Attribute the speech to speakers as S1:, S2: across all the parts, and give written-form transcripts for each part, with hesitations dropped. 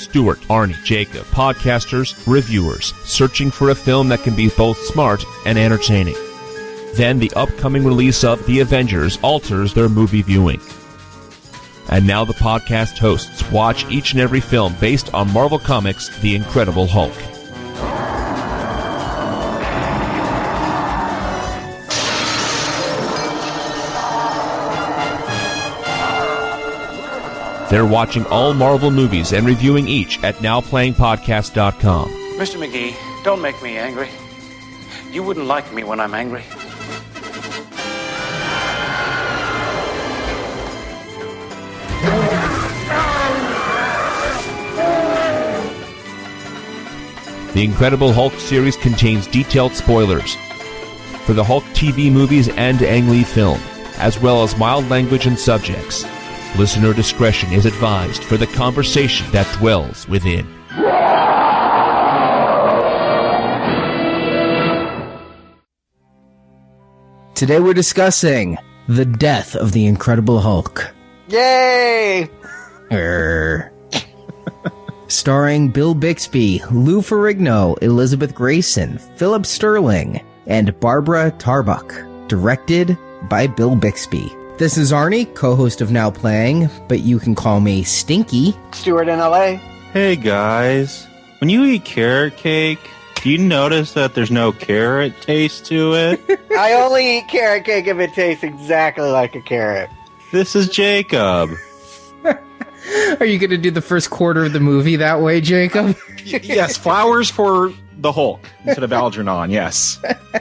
S1: Stuart, Arnie, Jacob, podcasters, reviewers, searching for a film that can be both smart and entertaining. Then the upcoming release of The Avengers alters their movie viewing. And now the podcast hosts watch each and every film based on Marvel Comics' The Incredible Hulk. They're watching all Marvel movies and reviewing each at NowPlayingPodcast.com.
S2: Mr. McGee, don't make me angry. You wouldn't like me when I'm angry.
S1: The Incredible Hulk series contains detailed spoilers for the Hulk TV movies and Ang Lee film, as well as mild language and subjects. Listener discretion is advised for the conversation that dwells within.
S3: Today we're discussing the death of the Incredible Hulk.
S4: Yay!
S3: Starring Bill Bixby, Lou Ferrigno, Elizabeth Grayson, Philip Sterling, and Barbara Tarbuck. Directed by Bill Bixby. This is Arnie, co-host of Now Playing, but you can call me Stinky.
S4: Stuart in LA.
S5: Hey guys, when you eat carrot cake, do you notice that there's no carrot taste to it?
S4: I only eat carrot cake if it tastes exactly like a carrot.
S5: This is Jacob.
S3: Are you going to do the first quarter of the movie that way, Jacob?
S6: Yes, flowers for the Hulk instead of Algernon, yes.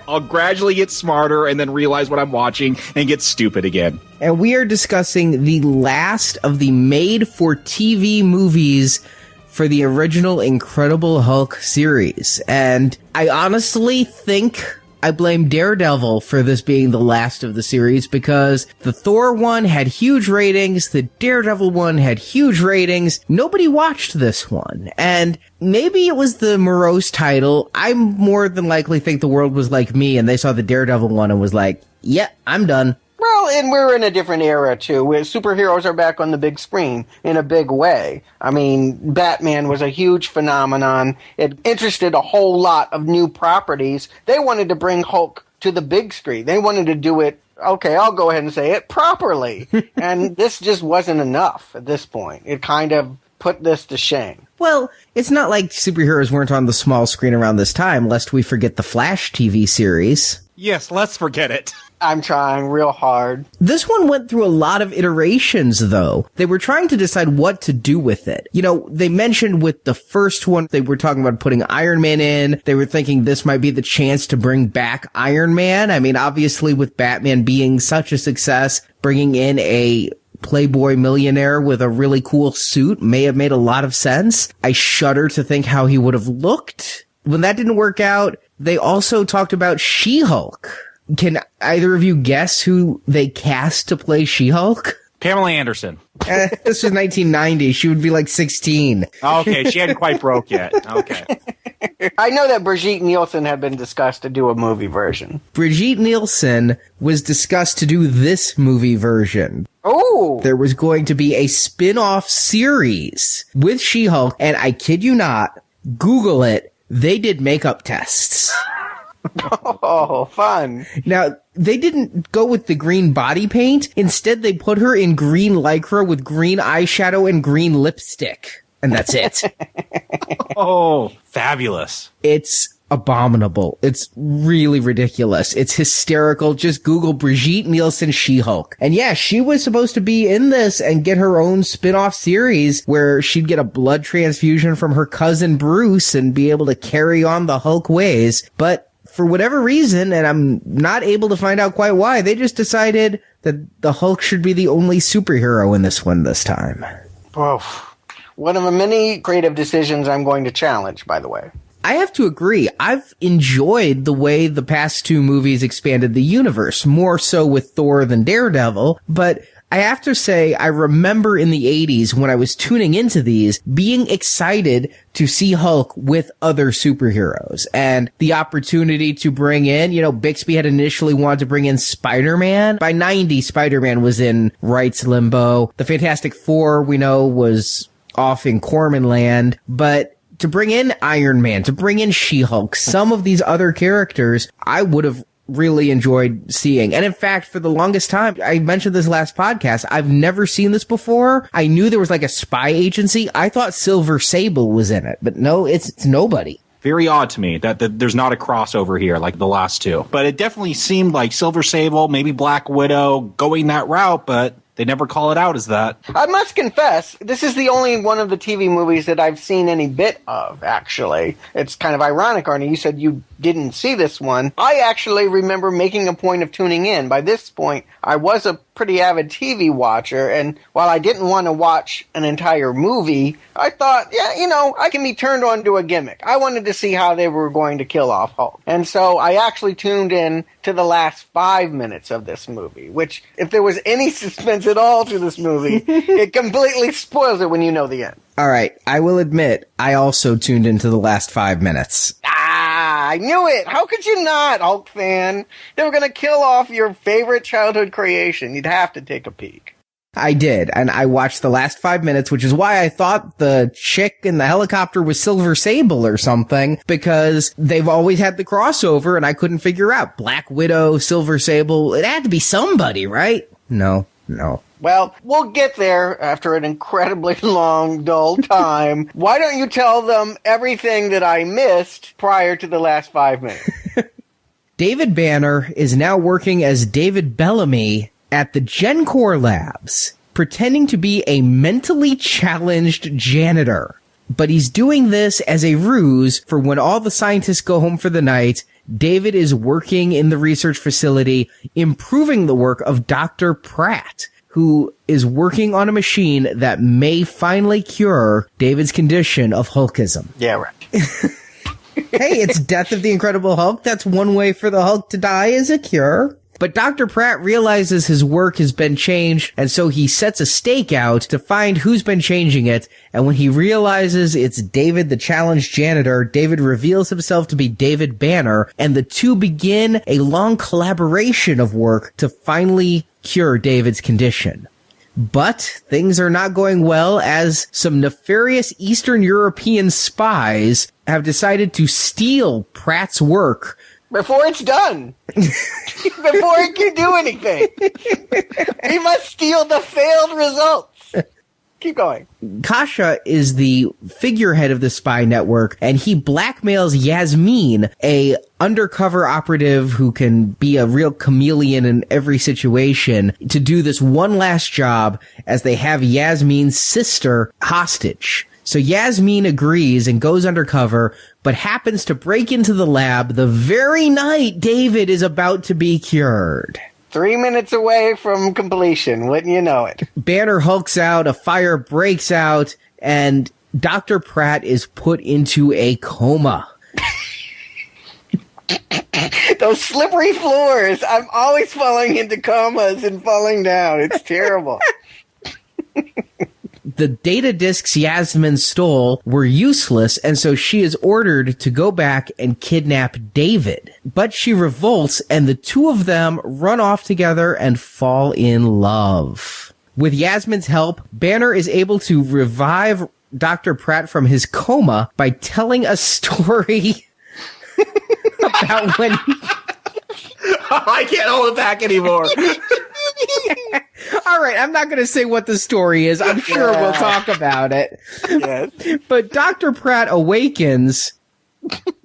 S6: I'll gradually get smarter and then realize what I'm watching and get stupid again.
S3: And we are discussing the last of the made-for-TV movies for the original Incredible Hulk series. And I honestly think I blame Daredevil for this being the last of the series, because the Thor one had huge ratings, the Daredevil one had huge ratings. Nobody watched this one. And maybe it was the morose title. I more than likely think the world was like me and they saw the Daredevil one and was like, yeah, I'm done.
S4: Well, and we're in a different era, too, where superheroes are back on the big screen in a big way. I mean, Batman was a huge phenomenon. It interested a whole lot of new properties. They wanted to bring Hulk to the big screen. They wanted to do it, okay, I'll go ahead and say it, properly. And this just wasn't enough at this point. It kind of put this to shame.
S3: Well, it's not like superheroes weren't on the small screen around this time, lest we forget the Flash TV series.
S6: Yes, let's forget it.
S4: I'm trying real hard.
S3: This one went through a lot of iterations, though. They were trying to decide what to do with it. You know, they mentioned with the first one, they were talking about putting Iron Man in. They were thinking this might be the chance to bring back Iron Man. I mean, obviously with Batman being such a success, bringing in a Playboy millionaire with a really cool suit may have made a lot of sense. I shudder to think how he would have looked. When that didn't work out, they also talked about She-Hulk. Can either of you guess who they cast to play She-Hulk?
S6: Pamela Anderson.
S3: This was 1990. She would be like 16.
S6: Okay, she hadn't quite broke yet. Okay.
S4: I know that Brigitte Nielsen had been discussed to do a movie version.
S3: Brigitte Nielsen was discussed to do this movie version.
S4: Oh!
S3: There was going to be a spin-off series with She-Hulk, and I kid you not, Google it, they did makeup tests.
S4: Oh, fun.
S3: Now, they didn't go with the green body paint. Instead, they put her in green lycra with green eyeshadow and green lipstick. And that's it.
S5: Oh, fabulous.
S3: It's abominable. It's really ridiculous. It's hysterical. Just Google Brigitte Nielsen She-Hulk. And yeah, she was supposed to be in this and get her own spin-off series where she'd get a blood transfusion from her cousin Bruce and be able to carry on the Hulk ways. But for whatever reason, and I'm not able to find out quite why, they just decided that the Hulk should be the only superhero in this one this time.
S4: Whoa. One of the many creative decisions I'm going to challenge, by the way.
S3: I have to agree. I've enjoyed the way the past two movies expanded the universe, more so with Thor than Daredevil, but I have to say, I remember in the 80s when I was tuning into these, being excited to see Hulk with other superheroes and the opportunity to bring in, you know, Bixby had initially wanted to bring in Spider-Man. By 90, Spider-Man was in rights limbo. The Fantastic Four, we know, was off in Corman Land, but to bring in Iron Man, to bring in She-Hulk, some of these other characters, I would have really enjoyed seeing. And in fact, for the longest time, I mentioned this last podcast, I've never seen this before. I knew there was like a spy agency. I thought Silver Sable was in it, but no, it's nobody.
S6: Very odd to me that there's not a crossover here like the last two. But it definitely seemed like Silver Sable, maybe Black Widow, going that route, but they never call it out as that.
S4: I must confess, this is the only one of the TV movies that I've seen any bit of, actually. It's kind of ironic, Arnie. You said you didn't see this one. I actually remember making a point of tuning in. By this point, I was a pretty avid TV watcher, and while I didn't want to watch an entire movie, I thought, yeah, you know, I can be turned on to a gimmick. I wanted to see how they were going to kill off Hulk. And so I actually tuned in to the last 5 minutes of this movie, which, if there was any suspense at all to this movie, it completely spoils it when you know the end.
S3: All right, I will admit, I also tuned into the last 5 minutes.
S4: I knew it. How could you not, Hulk fan? They were going to kill off your favorite childhood creation. You'd have to take a peek.
S3: I did, and I watched the last 5 minutes, which is why I thought the chick in the helicopter was Silver Sable or something, because they've always had the crossover, and I couldn't figure out. Black Widow, Silver Sable, it had to be somebody, right? No.
S4: Well, we'll get there after an incredibly long, dull time. Why don't you tell them everything that I missed prior to the last 5 minutes?
S3: David Banner is now working as David Bellamy at the GenCore Labs, pretending to be a mentally challenged janitor. But he's doing this as a ruse for when all the scientists go home for the night. David is working in the research facility, improving the work of Dr. Pratt, who is working on a machine that may finally cure David's condition of Hulkism.
S4: Yeah, right.
S3: Hey, it's Death of the Incredible Hulk. That's one way for the Hulk to die, is a cure. But Dr. Pratt realizes his work has been changed, and so he sets a stake out to find who's been changing it. And when he realizes it's David the challenged janitor, David reveals himself to be David Banner, and the two begin a long collaboration of work to finally cure David's condition. But things are not going well, as some nefarious Eastern European spies have decided to steal Pratt's work
S4: before it's done. Before it can do anything. He must steal the failed results. Keep going.
S3: Kasha is the figurehead of the spy network, and he blackmails Yasmin, a undercover operative who can be a real chameleon in every situation, to do this one last job as they have Yasmin's sister hostage. So Yasmin agrees and goes undercover, but happens to break into the lab the very night David is about to be cured.
S4: 3 minutes away from completion, wouldn't you know it? Banner
S3: hulks out, a fire breaks out, and Dr. Pratt is put into a coma.
S4: Those slippery floors. I'm always falling into comas and falling down. It's terrible.
S3: The data disks Yasmin stole were useless, and so she is ordered to go back and kidnap David. But she revolts, and the two of them run off together and fall in love. With Yasmin's help, Banner is able to revive Dr. Pratt from his coma by telling a story about when...
S6: I can't hold it back anymore.
S3: All right, I'm not going to say what the story is. I'm sure we'll talk about it.
S4: Yes.
S3: But Dr. Pratt awakens,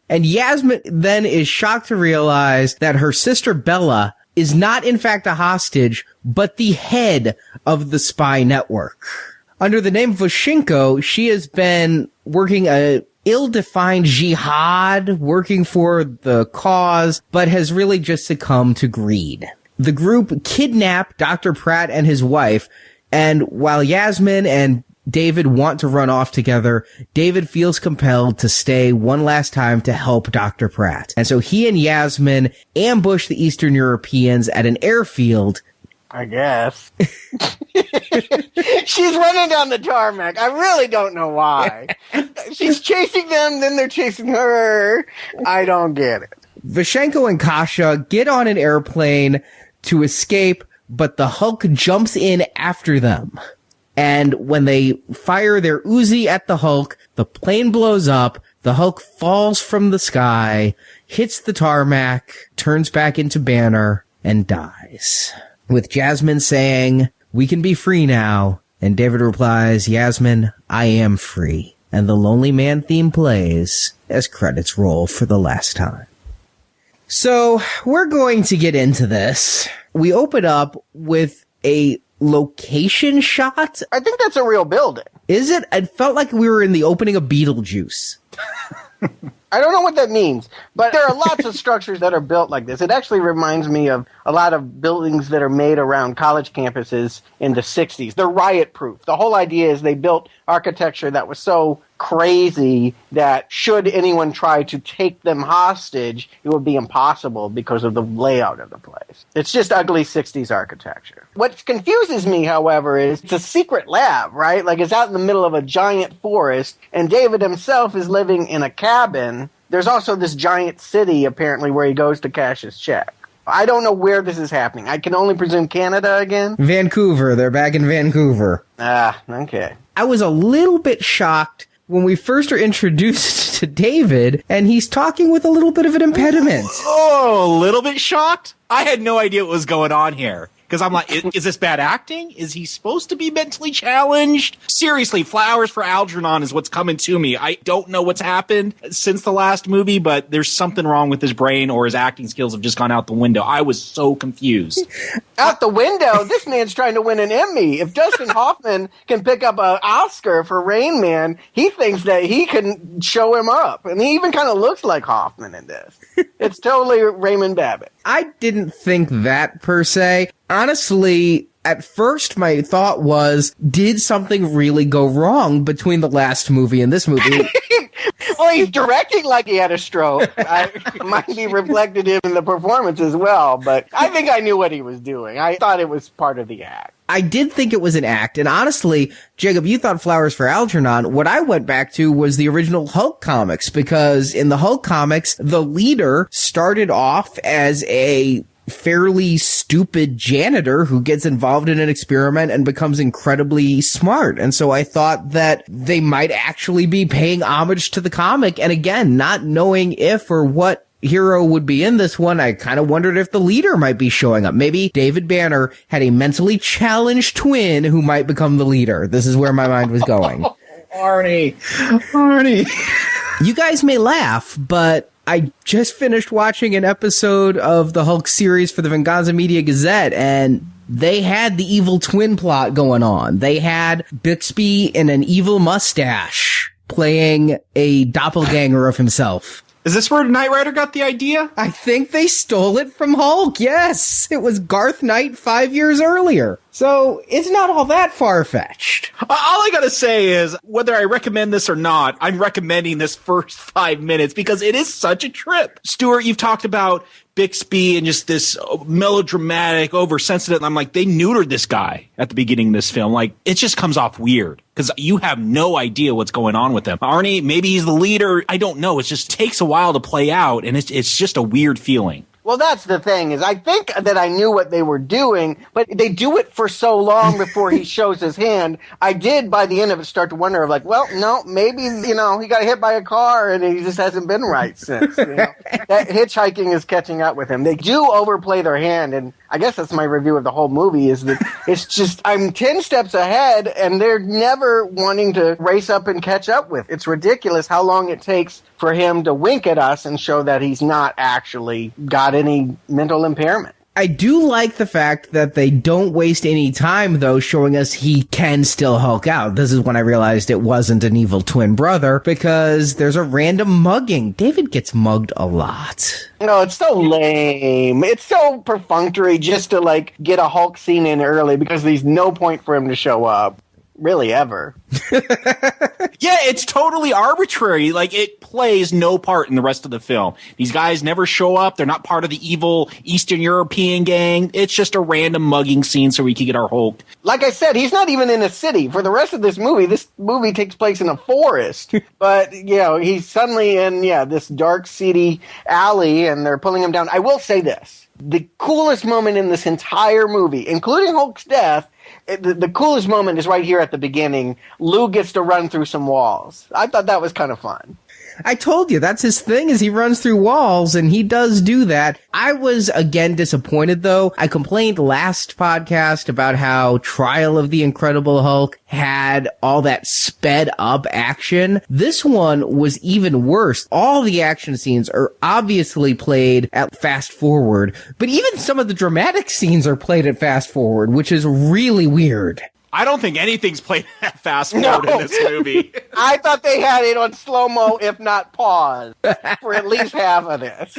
S3: and Yasmin then is shocked to realize that her sister Bella is not in fact a hostage, but the head of the spy network. Under the name Voshinko, she has been working a ill-defined jihad, working for the cause, but has really just succumbed to greed. The group kidnap Dr. Pratt and his wife, and while Yasmin and David want to run off together, David feels compelled to stay one last time to help Dr. Pratt. And so he and Yasmin ambush the Eastern Europeans at an airfield.
S4: I guess. She's running down the tarmac. I really don't know why. She's chasing them, then they're chasing her. I don't get it.
S3: Voshinko and Kasha get on an airplane to escape, but the Hulk jumps in after them. And when they fire their Uzi at the Hulk, the plane blows up, the Hulk falls from the sky, hits the tarmac, turns back into Banner, and dies. With Jasmine saying, "We can be free now." And David replies, "Yasmin, I am free." And the Lonely Man theme plays as credits roll for the last time. So, we're going to get into this. We open up with a location shot.
S4: I think that's a real building.
S3: Is it? It felt like we were in the opening of Beetlejuice.
S4: I don't know what that means, but there are lots of structures that are built like this. It actually reminds me of a lot of buildings that are made around college campuses in the 60s. They're riot-proof. The whole idea is they built architecture that was so crazy that should anyone try to take them hostage, it would be impossible because of the layout of the place. It's just ugly 60s architecture. What confuses me, however, is it's a secret lab, right? Like it's out in the middle of a giant forest, and David himself is living in a cabin. There's also this giant city, apparently, where he goes to cash his check. I don't know where this is happening. I can only presume Canada again?
S3: Vancouver. They're back in Vancouver.
S4: Ah, okay.
S3: I was a little bit shocked when we first are introduced to David, and he's talking with a little bit of an impediment.
S6: Oh, a little bit shocked? I had no idea what was going on here. Because I'm like, is this bad acting? Is he supposed to be mentally challenged? Seriously, Flowers for Algernon is what's coming to me. I don't know what's happened since the last movie, but there's something wrong with his brain or his acting skills have just gone out the window. I was so confused.
S4: Out the window? This man's trying to win an Emmy. If Dustin Hoffman can pick up an Oscar for Rain Man, he thinks that he can show him up. And he even kind of looks like Hoffman in this. It's totally Raymond Babbitt.
S3: I didn't think that per se. Honestly, at first my thought was, did something really go wrong between the last movie and this movie?
S4: Well, he's directing like he had a stroke. It might be reflected in the performance as well, but I think I knew what he was doing. I thought it was part of the act.
S3: I did think it was an act, and honestly, Jacob, you thought Flowers for Algernon. What I went back to was the original Hulk comics, because in the Hulk comics, the leader started off as a fairly stupid janitor who gets involved in an experiment and becomes incredibly smart. And so I thought that they might actually be paying homage to the comic. And again, not knowing if or what hero would be in this one, I kind of wondered if the leader might be showing up. Maybe David Banner had a mentally challenged twin who might become the leader. This is where my mind was going.
S6: Arnie.
S3: You guys may laugh, but I just finished watching an episode of the Hulk series for the Venganza Media Gazette, and they had the evil twin plot going on. They had Bixby in an evil mustache playing a doppelganger of himself.
S6: Is this where Knight Rider got the idea?
S3: I think they stole it from Hulk, yes. It was Garth Knight 5 years earlier. So, it's not all that far-fetched.
S6: All I gotta say is, whether I recommend this or not, I'm recommending this first 5 minutes because it is such a trip. Stuart, you've talked about Bixby and just this melodramatic, oversensitive. And I'm like, they neutered this guy at the beginning of this film. Like, it just comes off weird because you have no idea what's going on with him. Arnie, maybe he's the leader. I don't know. It just takes a while to play out, and it's just a weird feeling.
S4: Well, that's the thing, is I think that I knew what they were doing, but they do it for so long before he shows his hand. I did, by the end of it, start to wonder, like, well, no, maybe, he got hit by a car and he just hasn't been right since. That hitchhiking is catching up with him. They do overplay their hand, and I guess that's my review of the whole movie, is that it's just, I'm 10 steps ahead, and they're never wanting to race up and catch up with. It's ridiculous how long it takes for him to wink at us and show that he's not actually got any mental impairment.
S3: I do like the fact that they don't waste any time, though, showing us he can still Hulk out. This is when I realized it wasn't an evil twin brother, because there's a random mugging. David gets mugged a lot.
S4: No, it's so lame. It's so perfunctory just to, get a Hulk scene in early because there's no point for him to show up. Really, ever.
S6: Yeah, it's totally arbitrary. It plays no part in the rest of the film. These guys never show up. They're not part of the evil Eastern European gang. It's just a random mugging scene so we can get our Hulk.
S4: Like I said, he's not even in a city. For the rest of this movie takes place in a forest. But, he's suddenly in, this dark, seedy alley, and they're pulling him down. I will say this. The coolest moment in this entire movie, including Hulk's death, the coolest moment is right here at the beginning. Lou gets to run through some walls. I thought that was kind of fun.
S3: I told you, that's his thing, is he runs through walls, and he does do that. I was, again, disappointed, though. I complained last podcast about how Trial of the Incredible Hulk had all that sped-up action. This one was even worse. All the action scenes are obviously played at fast forward, but even some of the dramatic scenes are played at fast forward, which is really weird.
S6: I don't think anything's played that fast forward in this movie.
S4: I thought they had it on slow-mo, if not pause, for at least half of this.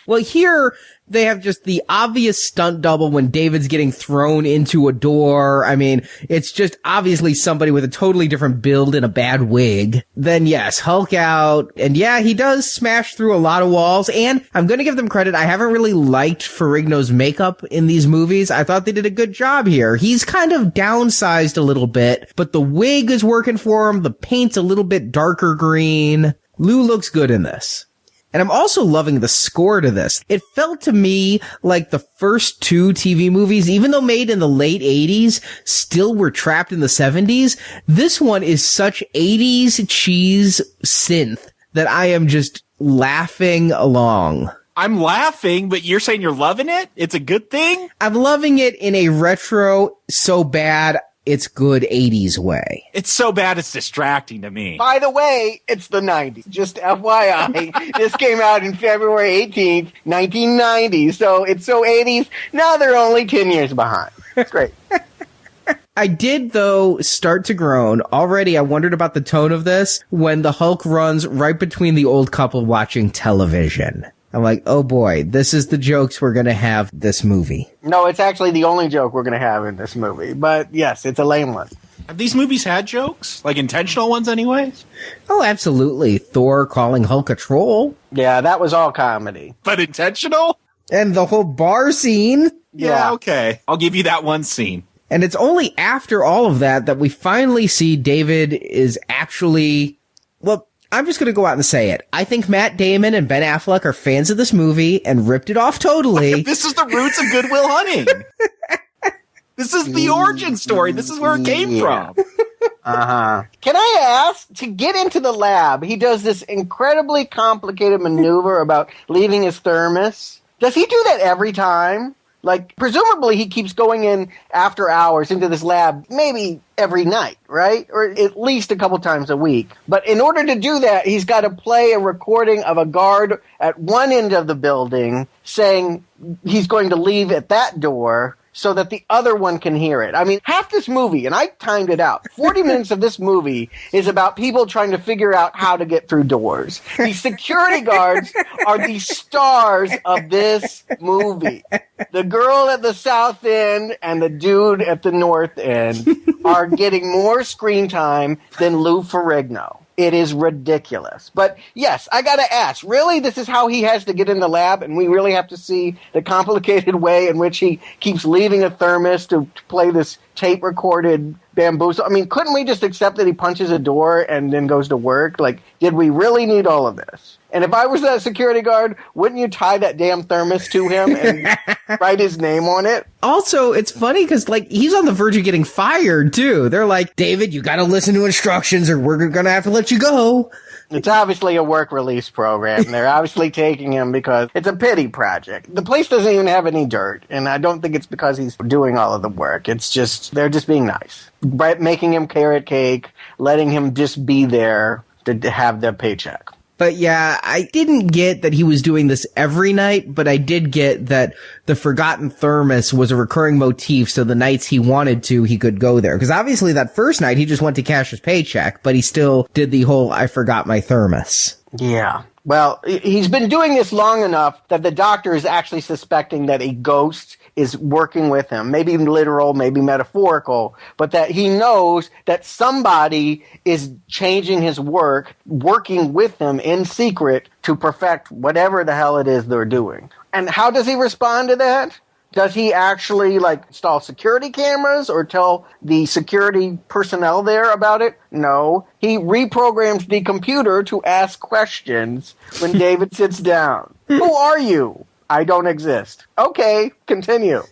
S3: Well, here they have just the obvious stunt double when David's getting thrown into a door. I mean, it's just obviously somebody with a totally different build and a bad wig. Then yes, Hulk out. And yeah, he does smash through a lot of walls. And I'm going to give them credit. I haven't really liked Ferrigno's makeup in these movies. I thought they did a good job here. He's kind of downsized a little bit, but the wig is working for him. The paint's a little bit darker green. Lou looks good in this. And I'm also loving the score to this. It felt to me like the first two TV movies, even though made in the late 80s, still were trapped in the 70s. This one is such 80s cheese synth that I am just laughing along.
S6: I'm laughing, but you're saying you're loving it? It's a good thing?
S3: I'm loving it in a retro, so bad it's good 80s way.
S6: It's so bad it's distracting to me.
S4: By the way, it's the 90s. Just FYI, this came out in February 18th, 1990. So it's so 80s. Now they're only 10 years behind. It's great.
S3: I did, though, start to groan. Already, I wondered about the tone of this when the Hulk runs right between the old couple watching television. I'm like, oh boy, this is the jokes we're going to have this movie.
S4: No, it's actually the only joke we're going to have in this movie. But yes, it's a lame one.
S6: Have these movies had jokes? Like intentional ones anyways?
S3: Oh, absolutely. Thor calling Hulk a troll.
S4: Yeah, that was all comedy.
S6: But intentional?
S3: And the whole bar scene.
S6: Yeah, okay. I'll give you that one scene.
S3: And it's only after all of that that we finally see David is actually, well, I'm just going to go out and say it. I think Matt Damon and Ben Affleck are fans of this movie and ripped it off totally.
S6: This is the roots of Good Will Hunting. This is the origin story. This is where it came from.
S4: Uh-huh. Can I ask, to get into the lab, he does this incredibly complicated maneuver about leaving his thermos. Does he do that every time? Like, presumably he keeps going in after hours into this lab maybe every night, right? Or at least a couple times a week. But in order to do that, he's got to play a recording of a guard at one end of the building saying he's going to leave at that door so that the other one can hear it. I mean, half this movie, and I timed it out, 40 minutes of this movie is about people trying to figure out how to get through doors. These security guards are the stars of this movie. The girl at the south end and the dude at the north end are getting more screen time than Lou Ferrigno. It is ridiculous. But yes, I gotta ask, really, this is how he has to get in the lab, and we really have to see the complicated way in which he keeps leaving a thermos to play this tape-recorded bamboozle? I mean, couldn't we just accept that he punches a door and then goes to work? Like, did we really need all of this? And if I was that security guard, wouldn't you tie that damn thermos to him and write his name on it?
S3: Also, it's funny because, like, he's on the verge of getting fired, too. They're like, David, you gotta listen to instructions or we're gonna have to let you go.
S4: It's obviously a work release program. They're obviously taking him because it's a pity project. The place doesn't even have any dirt, and I don't think it's because he's doing all of the work. It's just, they're just being nice. Making him carrot cake, letting him just be there to have the paycheck.
S3: But yeah, I didn't get that he was doing this every night, but I did get that the forgotten thermos was a recurring motif, so the nights he wanted to, he could go there. Because obviously that first night, he just went to cash his paycheck, but he still did the whole, I forgot my thermos.
S4: Yeah. Well, he's been doing this long enough that the doctor is actually suspecting that a ghost is working with him. Maybe literal, maybe metaphorical, but that he knows that somebody is changing his work, working with him in secret to perfect whatever the hell it is they're doing. And how does he respond to that? Does he actually, like, install security cameras or tell the security personnel there about it? No. He reprograms the computer to ask questions when David sits down. Who are you? I don't exist. Okay, continue.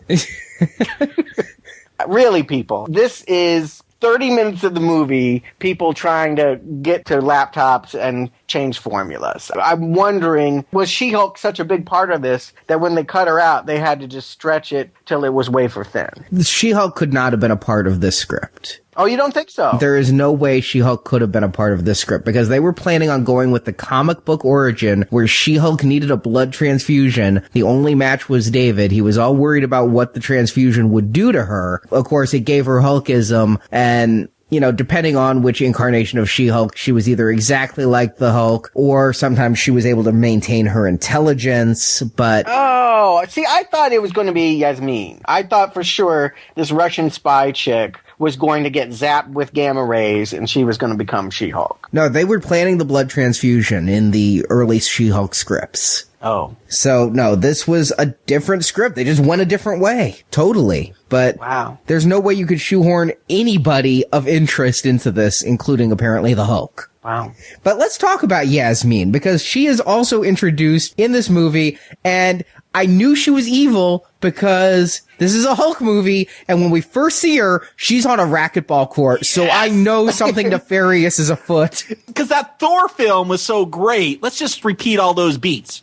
S4: Really, people, this is 30 minutes of the movie, people trying to get to laptops and change formulas. I'm wondering, was She-Hulk such a big part of this that when they cut her out, they had to just stretch it till it was wafer thin?
S3: She-Hulk could not have been a part of this script.
S4: Oh, you don't think so?
S3: There is no way She-Hulk could have been a part of this script because they were planning on going with the comic book origin where She-Hulk needed a blood transfusion. The only match was David. He was all worried about what the transfusion would do to her. Of course, it gave her Hulkism, and you know, depending on which incarnation of She-Hulk, she was either exactly like the Hulk or sometimes she was able to maintain her intelligence, but...
S4: Oh, see, I thought it was going to be Yasmin. I thought for sure this Russian spy chick was going to get zapped with gamma rays and she was going to become She-Hulk.
S3: No, they were planning the blood transfusion in the early She-Hulk scripts.
S4: Oh.
S3: So, no, this was a different script. They just went a different way. Totally. But
S4: wow.
S3: There's no way you could shoehorn anybody of interest into this, including apparently the Hulk.
S4: Wow.
S3: But let's talk about Yasmin, because she is also introduced in this movie, and I knew she was evil because this is a Hulk movie, and when we first see her, she's on a racquetball court, so yes. I know something nefarious is afoot.
S6: Because that Thor film was so great, let's just repeat all those beats.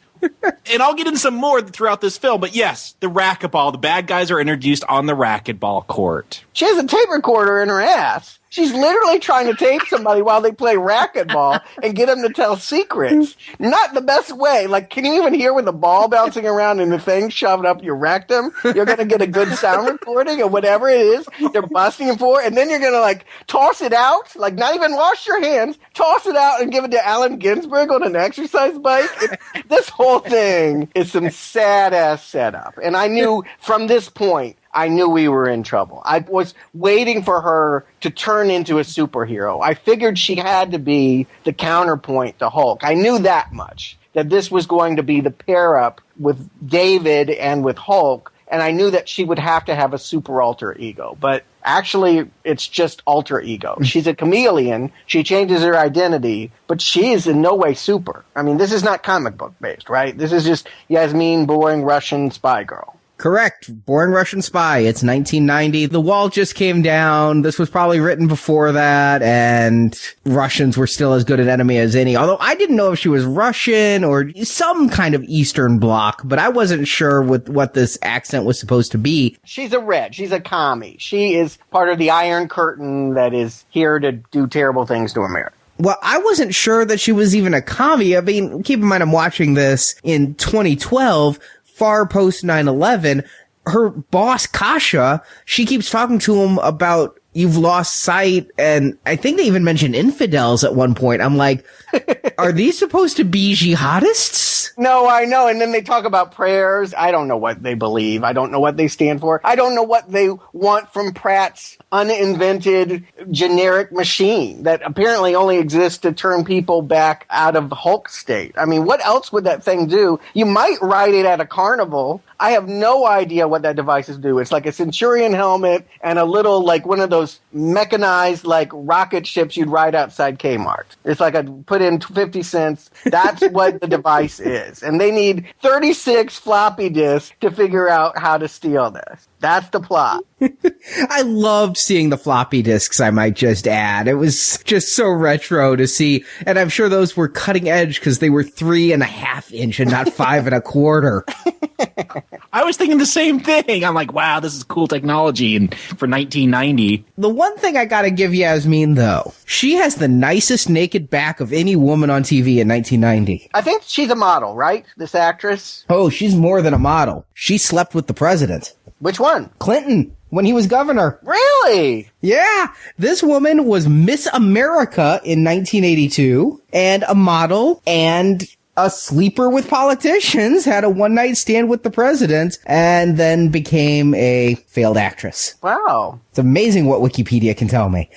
S6: And I'll get into some more throughout this film, but yes, the racquetball. The bad guys are introduced on the racquetball court.
S4: She has a tape recorder in her ass. She's literally trying to tape somebody while they play racquetball and get them to tell secrets. Not the best way. Like, can you even hear with the ball bouncing around and the thing shoved up your rectum? You're going to get a good sound recording or whatever it is they're busting for. And then you're going to, like, toss it out. Like, not even wash your hands. Toss it out and give it to Allen Ginsberg on an exercise bike. This whole thing is some sad-ass setup. And I knew from this point, I knew we were in trouble. I was waiting for her to turn into a superhero. I figured she had to be the counterpoint to Hulk. I knew that much, that this was going to be the pair-up with David and with Hulk, and I knew that she would have to have a super alter ego. But actually, it's just alter ego. She's a chameleon. She changes her identity, but she is in no way super. I mean, this is not comic book based, right? This is just Yasmin, boring Russian spy girl.
S3: Correct. Born Russian Spy. It's 1990. The wall just came down. This was probably written before that, and Russians were still as good an enemy as any. Although I didn't know if she was Russian or some kind of Eastern Bloc, but I wasn't sure with what this accent was supposed to be.
S4: She's a red. She's a commie. She is part of the Iron Curtain that is here to do terrible things to America.
S3: Well, I wasn't sure that she was even a commie. I mean, keep in mind I'm watching this in 2012, far post 9/11. Her boss, Kasha, she keeps talking to him about you've lost sight, and I think they even mention infidels at one point. I'm like, are these supposed to be jihadists?
S4: No, I know. And then they talk about prayers. I don't know what they believe. I don't know what they stand for. I don't know what they want from Pratt's uninvented generic machine that apparently only exists to turn people back out of the Hulk state. I mean, what else would that thing do? You might ride it at a carnival. I have no idea what that device is do. It's like a Centurion helmet and a little, like one of those mechanized, like rocket ships you'd ride outside Kmart. It's like I put in 50 cents. That's what the device is. And they need 36 floppy disks to figure out how to steal this. That's the plot.
S3: I loved seeing the floppy disks, I might just add. It was just so retro to see. And I'm sure those were cutting edge because they were 3.5 inch and not 5 1/4.
S6: I was thinking the same thing. I'm like, wow, this is cool technology for 1990.
S3: The one thing I gotta give Yasmin, though, she has the nicest naked back of any woman on TV in 1990.
S4: I think she's a model, right? This actress?
S3: Oh, she's more than a model. She slept with the president.
S4: Which one?
S3: Clinton, when he was governor.
S4: Really?
S3: Yeah. This woman was Miss America in 1982, and a model, and a sleeper with politicians, had a one-night stand with the president, and then became a failed actress.
S4: Wow.
S3: It's amazing what Wikipedia can tell me.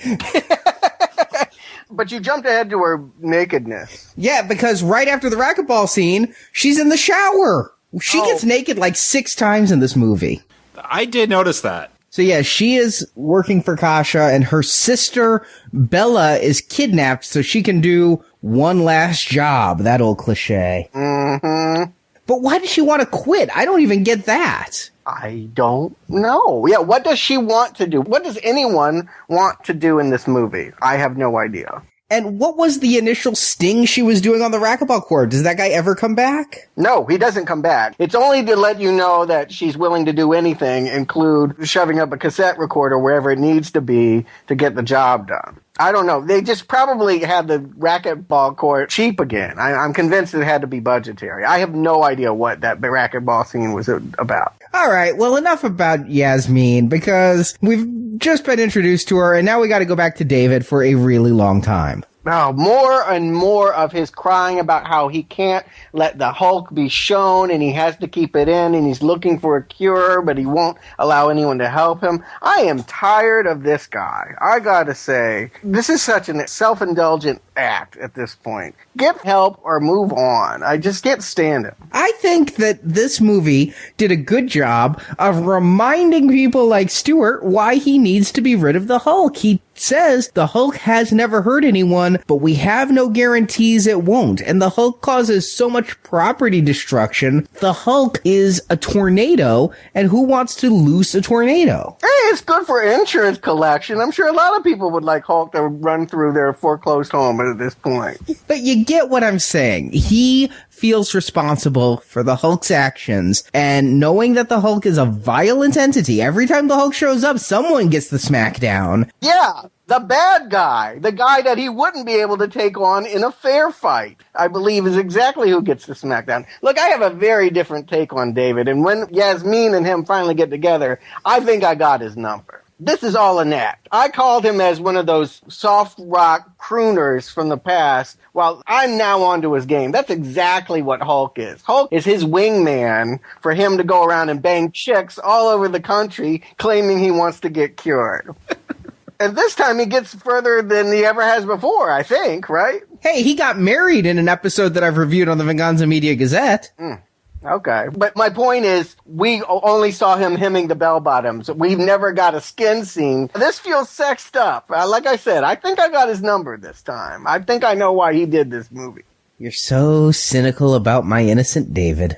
S4: But you jumped ahead to her nakedness.
S3: Yeah, because right after the racquetball scene, she's in the shower. She gets naked like 6 times in this movie.
S6: I did notice that.
S3: So yeah, she is working for Kasha, and her sister, Bella, is kidnapped so she can do one last job. That old cliche.
S4: Mm-hmm.
S3: But why does she want to quit? I don't even get that.
S4: I don't know. Yeah, what does she want to do? What does anyone want to do in this movie? I have no idea.
S3: And what was the initial sting she was doing on the racquetball court? Does that guy ever come back?
S4: No, he doesn't come back. It's only to let you know that she's willing to do anything, include shoving up a cassette recorder wherever it needs to be to get the job done. I don't know. They just probably had the racquetball court cheap again. I'm convinced it had to be budgetary. I have no idea what that racquetball scene was about.
S3: All right, well, enough about Yasmin, because we've just been introduced to her, and now we got to go back to David for a really long time.
S4: Now, more and more of his crying about how he can't let the Hulk be shown and he has to keep it in and he's looking for a cure, but he won't allow anyone to help him. I am tired of this guy. I gotta say, this is such a self-indulgent act at this point. Get help or move on. I just can't stand it.
S3: I think that this movie did a good job of reminding people like Stuart why he needs to be rid of the Hulk. He says the Hulk has never hurt anyone, but we have no guarantees it won't. And the Hulk causes so much property destruction. The Hulk is a tornado, and who wants to loose a tornado?
S4: Hey, it's good for insurance collection. I'm sure a lot of people would like Hulk to run through their foreclosed home at this point.
S3: But you get what I'm saying. He feels responsible for the Hulk's actions, and knowing that the Hulk is a violent entity, every time the Hulk shows up, someone gets the smackdown.
S4: Yeah, the bad guy, the guy that he wouldn't be able to take on in a fair fight, I believe is exactly who gets the smackdown. Look, I have a very different take on David, and when Yasmin and him finally get together, I think I got his number. This is all an act. I called him as one of those soft rock crooners from the past. Well, I'm now onto his game. That's exactly what Hulk is. Hulk is his wingman for him to go around and bang chicks all over the country claiming he wants to get cured. And this time he gets further than he ever has before, I think, right?
S3: Hey, he got married in an episode that I've reviewed on the Venganza Media Gazette.
S4: Okay. But my point is, we only saw him hemming the bell-bottoms. We've never got a skin scene. This feels sexed up. Like I said, I think I got his number this time. I think I know why he did this movie.
S3: You're so cynical about my innocent David.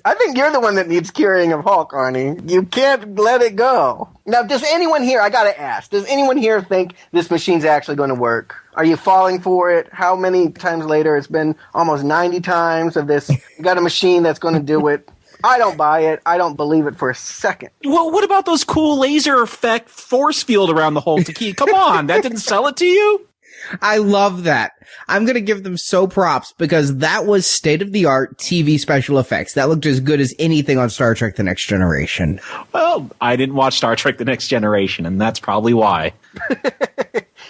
S4: I think you're the one that needs curing of Hulk, Arnie. You can't let it go. Now, does anyone here, I gotta ask, does anyone here think this machine's actually going to work? Are you falling for it? How many times later? It's been almost 90 times of this. You got a machine that's going to do it. I don't buy it. I don't believe it for a second.
S6: Well, what about those cool laser effect force field around the Hulk to keep? Come on, that didn't sell it to you?
S3: I love that. I'm going to give them so props because that was state-of-the-art TV special effects. That looked as good as anything on Star Trek The Next Generation.
S6: Well, I didn't watch Star Trek The Next Generation, and that's probably why.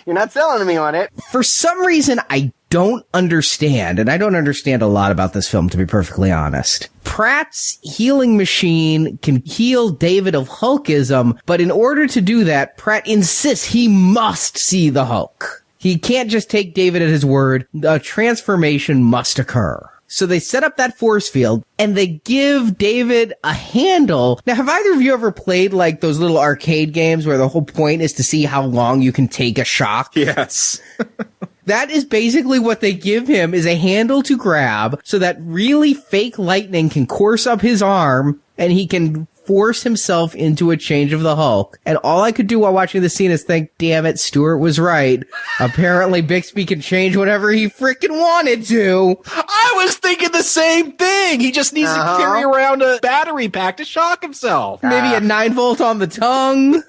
S4: You're not selling me on it.
S3: For some reason, I don't understand, and I don't understand a lot about this film, to be perfectly honest. Pratt's healing machine can heal David of Hulkism, but in order to do that, Pratt insists he must see the Hulk. He can't just take David at his word. A transformation must occur. So they set up that force field, and they give David a handle. Now, have either of you ever played, like, those little arcade games where the whole point is to see how long you can take a shock?
S6: Yes.
S3: That is basically what they give him, is a handle to grab so that really fake lightning can course up his arm, and he can force himself into a change of the Hulk. And all I could do while watching the scene is think, damn it, Stuart was right. Apparently Bixby can change whatever he freaking wanted to.
S6: I was thinking the same thing. He just needs to carry around a battery pack to shock himself.
S3: Maybe a 9-volt on the tongue.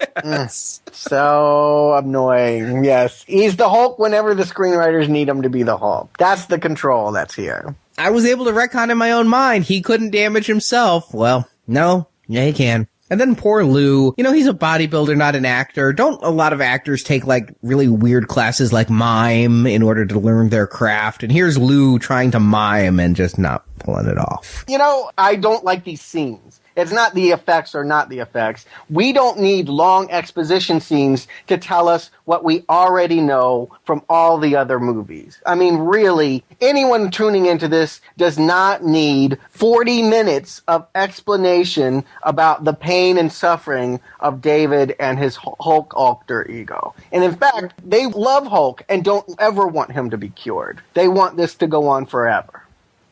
S4: So annoying. Yes. He's the Hulk whenever the screenwriters need him to be the Hulk. That's the control that's here.
S3: I was able to retcon in my own mind. He couldn't damage himself. Well, no. Yeah, he can. And then poor Lou, you know, he's a bodybuilder, not an actor. Don't a lot of actors take, like, really weird classes like mime in order to learn their craft? And here's Lou trying to mime and just not pulling it off.
S4: You know, I don't like these scenes. It's not the effects or not the effects. We don't need long exposition scenes to tell us what we already know from all the other movies. I mean, really, anyone tuning into this does not need 40 minutes of explanation about the pain and suffering of David and his Hulk alter ego. And in fact, they love Hulk and don't ever want him to be cured. They want this to go on forever.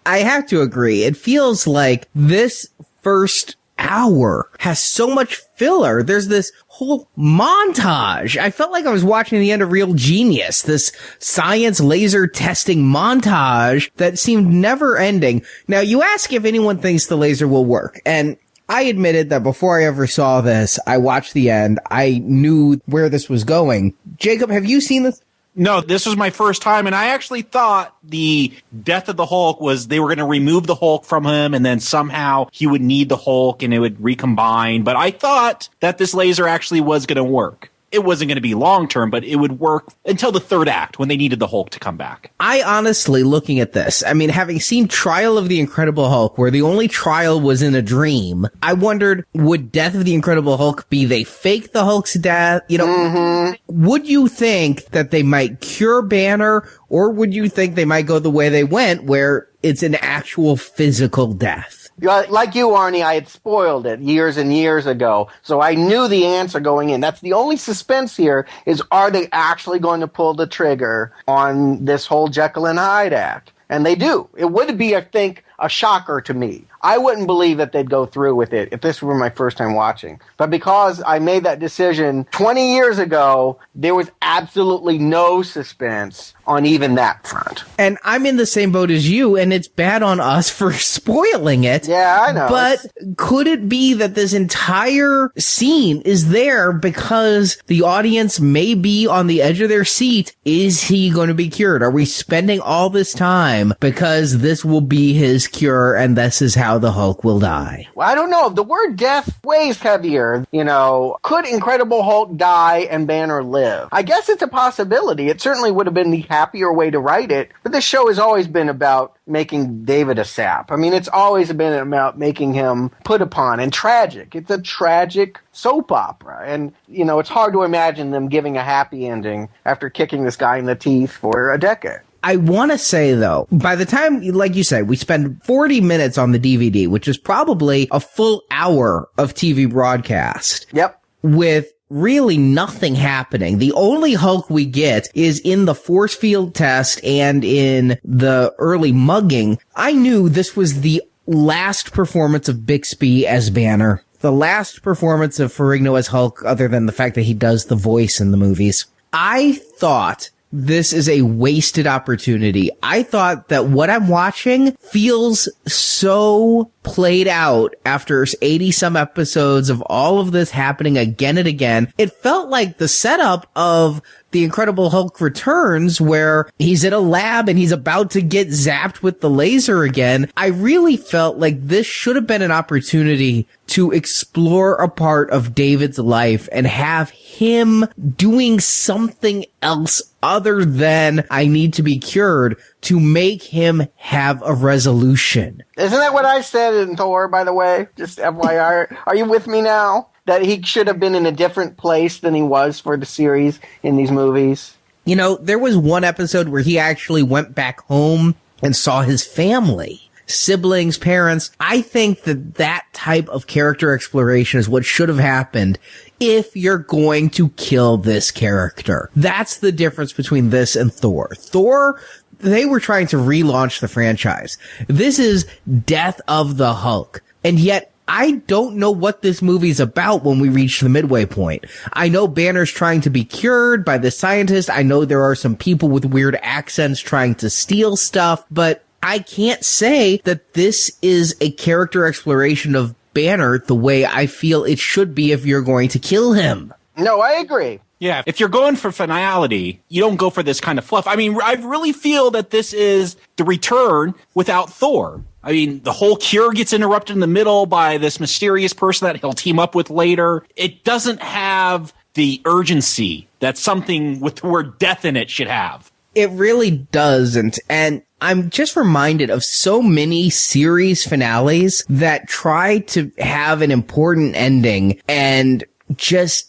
S3: I have to agree. It feels like this first hour has so much filler. There's this whole montage. I felt like I was watching the end of Real Genius, this science laser testing montage that seemed never ending. Now, you ask if anyone thinks the laser will work, and I admitted that before I ever saw this, I watched the end. I knew where this was going. Jacob, have you seen this?
S6: No, this was my first time, and I actually thought the death of the Hulk was they were going to remove the Hulk from him, and then somehow he would need the Hulk, and it would recombine. But I thought that this laser actually was going to work. It wasn't going to be long-term, but it would work until the third act when they needed the Hulk to come back.
S3: I honestly, looking at this, I mean, having seen Trial of the Incredible Hulk, where the only trial was in a dream, I wondered, would Death of the Incredible Hulk be they fake the Hulk's death? You know, would you think that they might cure Banner, or would you think they might go the way they went, where it's an actual physical death?
S4: Like you, Arnie, I had spoiled it years and years ago, so I knew the answer going in. That's the only suspense here is, are they actually going to pull the trigger on this whole Jekyll and Hyde act? And they do. It would be, I think, a shocker to me. I wouldn't believe that they'd go through with it if this were my first time watching. But because I made that decision 20 years ago, there was absolutely no suspense on even that front.
S3: And I'm in the same boat as you, and it's bad on us for spoiling it.
S4: Yeah, I know.
S3: But could it be that this entire scene is there because the audience may be on the edge of their seat? Is he going to be cured? Are we spending all this time because this will be his cure, and this is how the Hulk will die?
S4: Well, I don't know. The word death weighs heavier. You know, could Incredible Hulk die and Banner live? I guess it's a possibility. It certainly would have been the happier way to write it. But this show has always been about making David a sap. I mean, it's always been about making him put upon and tragic. It's a tragic soap opera. And, you know, it's hard to imagine them giving a happy ending after kicking this guy in the teeth for a decade.
S3: I want to say, though, by the time, like you said, we spend 40 minutes on the DVD, which is probably a full hour of TV broadcast.
S4: Yep.
S3: With really nothing happening. The only Hulk we get is in the force field test and in the early mugging. I knew this was the last performance of Bixby as Banner. The last performance of Ferrigno as Hulk, other than the fact that he does the voice in the movies. I thought this is a wasted opportunity. I thought that what I'm watching feels so played out after 80 some episodes of all of this happening again and again. It felt like the setup of The Incredible Hulk Returns, where he's in a lab and he's about to get zapped with the laser again. I really felt like this should have been an opportunity to explore a part of David's life and have him doing something else other than I need to be cured to make him have a resolution.
S4: Isn't that what I said in Thor, by the way? Just FYI. Are you with me now? That he should have been in a different place than he was for the series in these movies?
S3: You know, there was one episode where he actually went back home and saw his family. Siblings, parents. I think that that type of character exploration is what should have happened if you're going to kill this character. That's the difference between this and Thor. Thor, they were trying to relaunch the franchise. This is Death of the Hulk. And yet, I don't know what this movie's about when we reach the midway point. I know Banner's trying to be cured by the scientist. I know there are some people with weird accents trying to steal stuff, but I can't say that this is a character exploration of Banner the way I feel it should be if you're going to kill him.
S4: No, I agree.
S6: Yeah, if you're going for finality, you don't go for this kind of fluff. I mean, I really feel that this is the return without Thor. I mean, the whole cure gets interrupted in the middle by this mysterious person that he'll team up with later. It doesn't have the urgency that something with the word death in it should have.
S3: It really doesn't. And I'm just reminded of so many series finales that try to have an important ending and just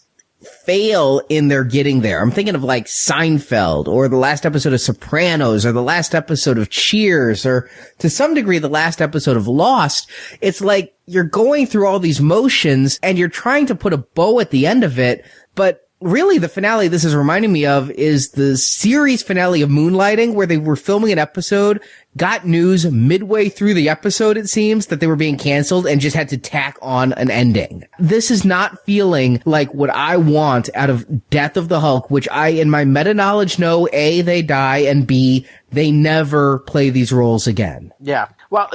S3: fail in their getting there. I'm thinking of like Seinfeld or the last episode of Sopranos or the last episode of Cheers or to some degree the last episode of Lost. It's like you're going through all these motions and you're trying to put a bow at the end of it, but really the finale this is reminding me of is the series finale of Moonlighting, where they were filming an episode, got news midway through the episode, it seems, that they were being canceled and just had to tack on an ending. This is not feeling like what I want out of Death of the Hulk, which I, in my meta-knowledge, know, A, they die, and B, they never play these roles again.
S4: Yeah. Well,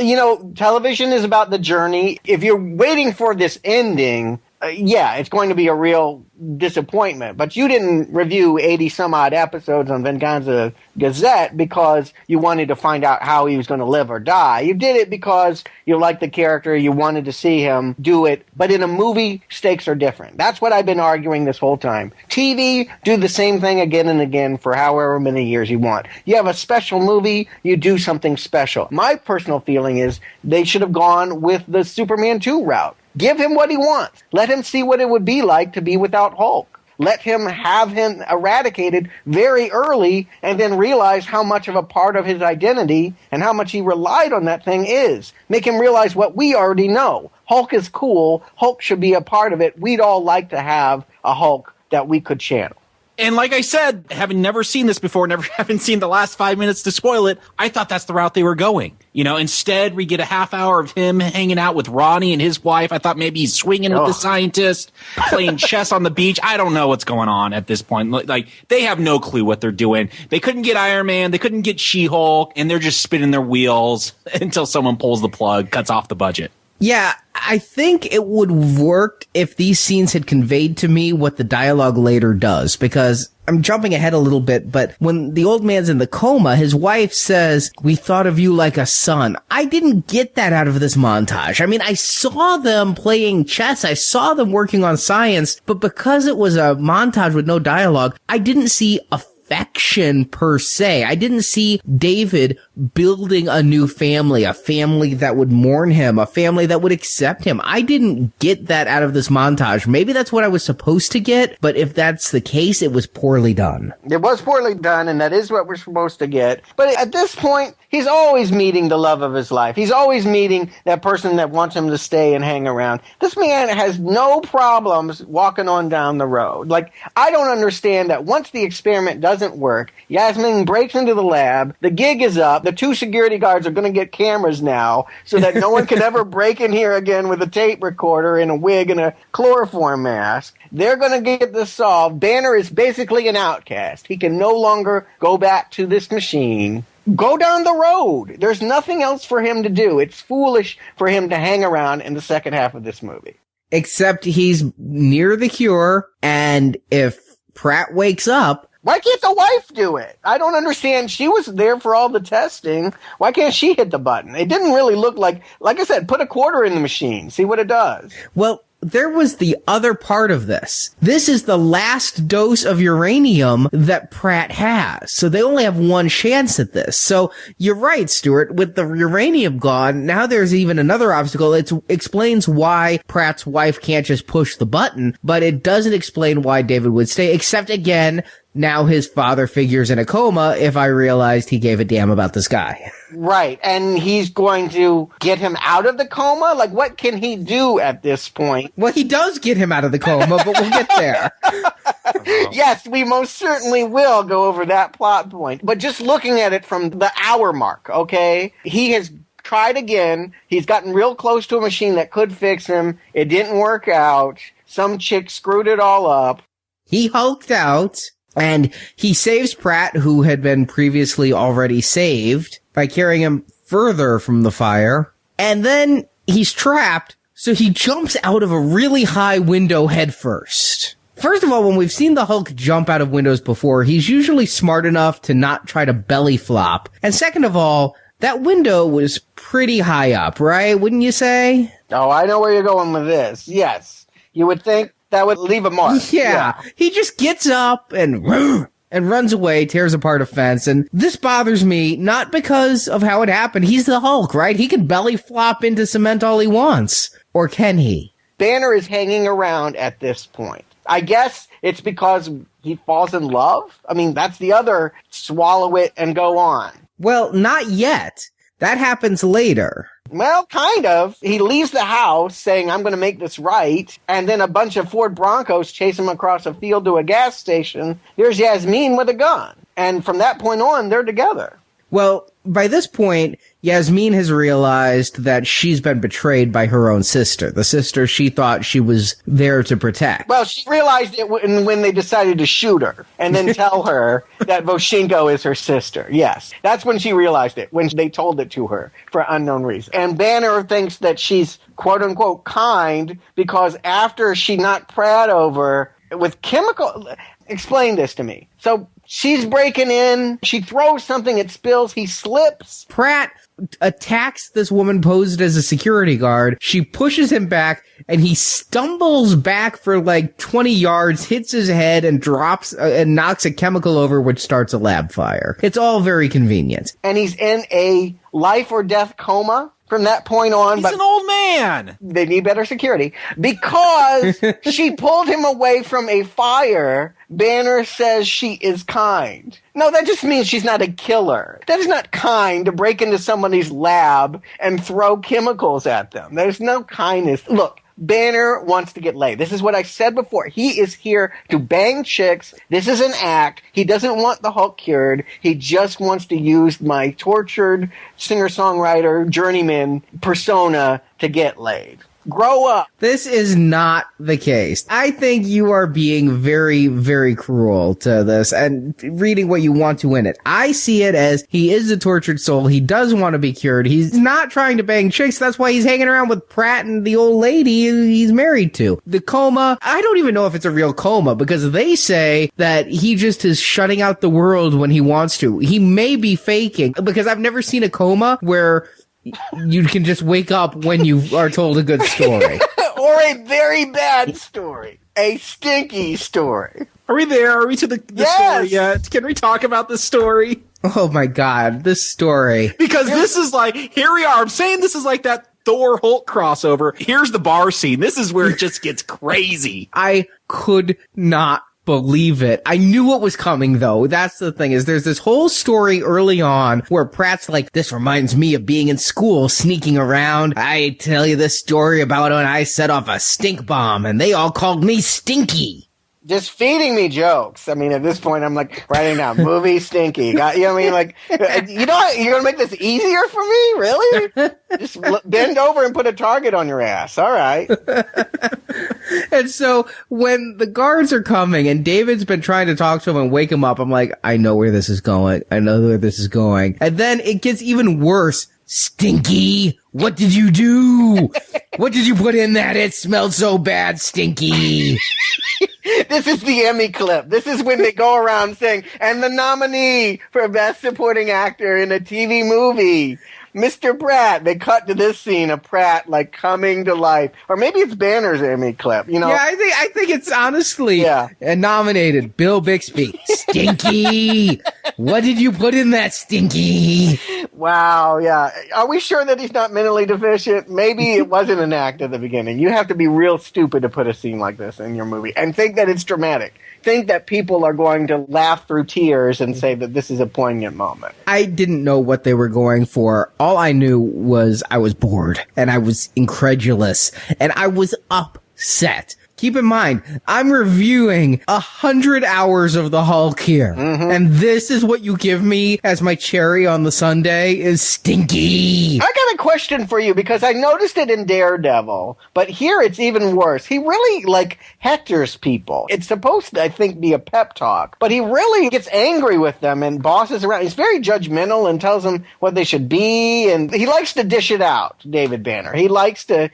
S4: television is about the journey. If you're waiting for this ending, it's going to be a real disappointment. But you didn't review 80 some odd episodes on Venganza Gazette because you wanted to find out how he was going to live or die. You did it because you liked the character, you wanted to see him do it. But in a movie, stakes are different. That's what I've been arguing this whole time. TV, do the same thing again and again for however many years you want. You have a special movie, you do something special. My personal feeling is they should have gone with the Superman 2 route. Give him what he wants. Let him see what it would be like to be without Hulk. Let him have him eradicated very early and then realize how much of a part of his identity and how much he relied on that thing is. Make him realize what we already know. Hulk is cool. Hulk should be a part of it. We'd all like to have a Hulk that we could channel.
S6: And like I said, having never seen this before, never having seen the last 5 minutes to spoil it, I thought that's the route they were going. Instead we get a half hour of him hanging out with Ronnie and his wife. I thought maybe he's swinging with the scientist, playing chess on the beach. I don't know what's going on at this point. Like, they have no clue what they're doing. They couldn't get Iron Man. They couldn't get She-Hulk, and they're just spinning their wheels until someone pulls the plug, cuts off the budget.
S3: Yeah, I think it would have worked if these scenes had conveyed to me what the dialogue later does, because I'm jumping ahead a little bit, but when the old man's in the coma, his wife says, "We thought of you like a son." I didn't get that out of this montage. I mean, I saw them playing chess. I saw them working on science, but because it was a montage with no dialogue, I didn't see affection per se. I didn't see David building a new family, a family that would mourn him, a family that would accept him. I didn't get that out of this montage. Maybe that's what I was supposed to get, but if that's the case, it was poorly done.
S4: It was poorly done, and that is what we're supposed to get. But at this point, he's always meeting the love of his life. He's always meeting that person that wants him to stay and hang around. This man has no problems walking on down the road. Like, I don't understand that once the experiment doesn't work, Yasmin breaks into the lab, the gig is up, the two security guards are going to get cameras now so that no one can ever break in here again with a tape recorder and a wig and a chloroform mask. They're going to get this solved. Banner is basically an outcast. He can no longer go back to this machine. Go down the road. There's nothing else for him to do. It's foolish for him to hang around in the second half of this movie.
S3: Except he's near the cure, and if Pratt wakes up,
S4: why can't the wife do it? I don't understand. She was there for all the testing. Why can't she hit the button? It didn't really look like I said, put a quarter in the machine. See what it does.
S3: Well, there was the other part of this. This is the last dose of uranium that Pratt has. So they only have one chance at this. So you're right, Stuart. With the uranium gone, now there's even another obstacle. It explains why Pratt's wife can't just push the button, but it doesn't explain why David would stay, except again, now his father figures in a coma if I realized he gave a damn about this guy.
S4: Right, and he's going to get him out of the coma? Like, what can he do at this point?
S3: Well, he does get him out of the coma, but we'll get there.
S4: Yes, we most certainly will go over that plot point. But just looking at it from the hour mark, okay? He has tried again. He's gotten real close to a machine that could fix him. It didn't work out. Some chick screwed it all up.
S3: He hulked out. And he saves Pratt, who had been previously already saved, by carrying him further from the fire. And then he's trapped, so he jumps out of a really high window headfirst. First of all, when we've seen the Hulk jump out of windows before, he's usually smart enough to not try to belly flop. And second of all, that window was pretty high up, right? Wouldn't you say?
S4: Oh, I know where you're going with this. Yes. You would think that would leave a mark.
S3: Yeah. He just gets up and runs away, tears apart a fence. And this bothers me, not because of how it happened. He's the Hulk, right? He can belly flop into cement all he wants. Or can he?
S4: Banner is hanging around at this point. I guess it's because he falls in love. I mean, that's the other swallow it and go on.
S3: Well, not yet. That happens later.
S4: Well, kind of. He leaves the house saying, I'm going to make this right. And then a bunch of Ford Broncos chase him across a field to a gas station. There's Yasmin with a gun. And from that point on, they're together.
S3: Well, by this point, Yasmin has realized that she's been betrayed by her own sister, the sister she thought she was there to protect.
S4: Well, she realized it when they decided to shoot her and then tell her that Voshinko is her sister. Yes, that's when she realized it, when they told it to her for unknown reason. And Banner thinks that she's quote-unquote kind because after she knocked Pratt over with chemical... Explain this to me. So she's breaking in. She throws something. It spills. He slips.
S3: Pratt attacks this woman posed as a security guard. She pushes him back, and he stumbles back for like 20 yards, hits his head, and drops and knocks a chemical over, which starts a lab fire. It's all very convenient.
S4: And he's in a life or death coma from that point on.
S6: He's an old man.
S4: They need better security. Because she pulled him away from a fire, Banner says she is kind. No, that just means she's not a killer. That is not kind to break into somebody's lab and throw chemicals at them. There's no kindness. Look, Banner wants to get laid. This is what I said before. He is here to bang chicks. This is an act. He doesn't want the Hulk cured. He just wants to use my tortured singer-songwriter journeyman persona to get laid. Grow up.
S3: This is not the case. I think you are being very, very cruel to this and reading what you want to in it. I see it as he is a tortured soul. He does want to be cured. He's not trying to bang chicks. That's why he's hanging around with Pratt and the old lady he's married to. The coma, I don't even know if it's a real coma because they say that he just is shutting out the world when he wants to. He may be faking because I've never seen a coma where you can just wake up when you are told a good story.
S4: Or a very bad story. A stinky story.
S6: Are we there? Are we to the story yet? Can we talk about the story?
S3: Oh my god, this story.
S6: Because this is like, here we are. I'm saying this is like that Thor Hulk crossover. Here's the bar scene. This is where it just gets crazy.
S3: I could not believe it. I knew what was coming, though. That's the thing, is there's this whole story early on where Pratt's like, this reminds me of being in school, sneaking around. I tell you this story about when I set off a stink bomb, and they all called me Stinky.
S4: Just feeding me jokes. I mean, at this point, I'm like writing down movie Stinky. Got, you know what I mean? Like, you know, you're going to make this easier for me? Really? Just bend over and put a target on your ass. All right.
S3: And so when the guards are coming and David's been trying to talk to him and wake him up, I'm like, I know where this is going. I know where this is going. And then it gets even worse. Stinky, what did you do? What did you put in that? It smelled so bad, Stinky.
S4: This is the Emmy clip. This is when they go around saying, and the nominee for Best Supporting Actor in a TV movie, Mr. Pratt. They cut to this scene of Pratt like coming to life, or maybe it's Banner's Emmy clip. You know?
S3: Yeah, I think it's honestly nominated. Bill Bixby, Stinky. What did you put in that, Stinky?
S4: Wow. Yeah. Are we sure that he's not mentally deficient? Maybe it wasn't an act at the beginning. You have to be real stupid to put a scene like this in your movie and think that it's dramatic. Think that people are going to laugh through tears and say that this is a poignant moment.
S3: I didn't know what they were going for. All I knew was I was bored and I was incredulous and I was upset. Keep in mind, I'm reviewing 100 hours of the Hulk here. Mm-hmm. And this is what you give me as my cherry on the sundae is Stinky.
S4: I got a question for you because I noticed it in Daredevil, but here it's even worse. He really, like, hectors people. It's supposed to, I think, be a pep talk, but he really gets angry with them and bosses around. He's very judgmental and tells them what they should be, and he likes to dish it out, David Banner. He likes to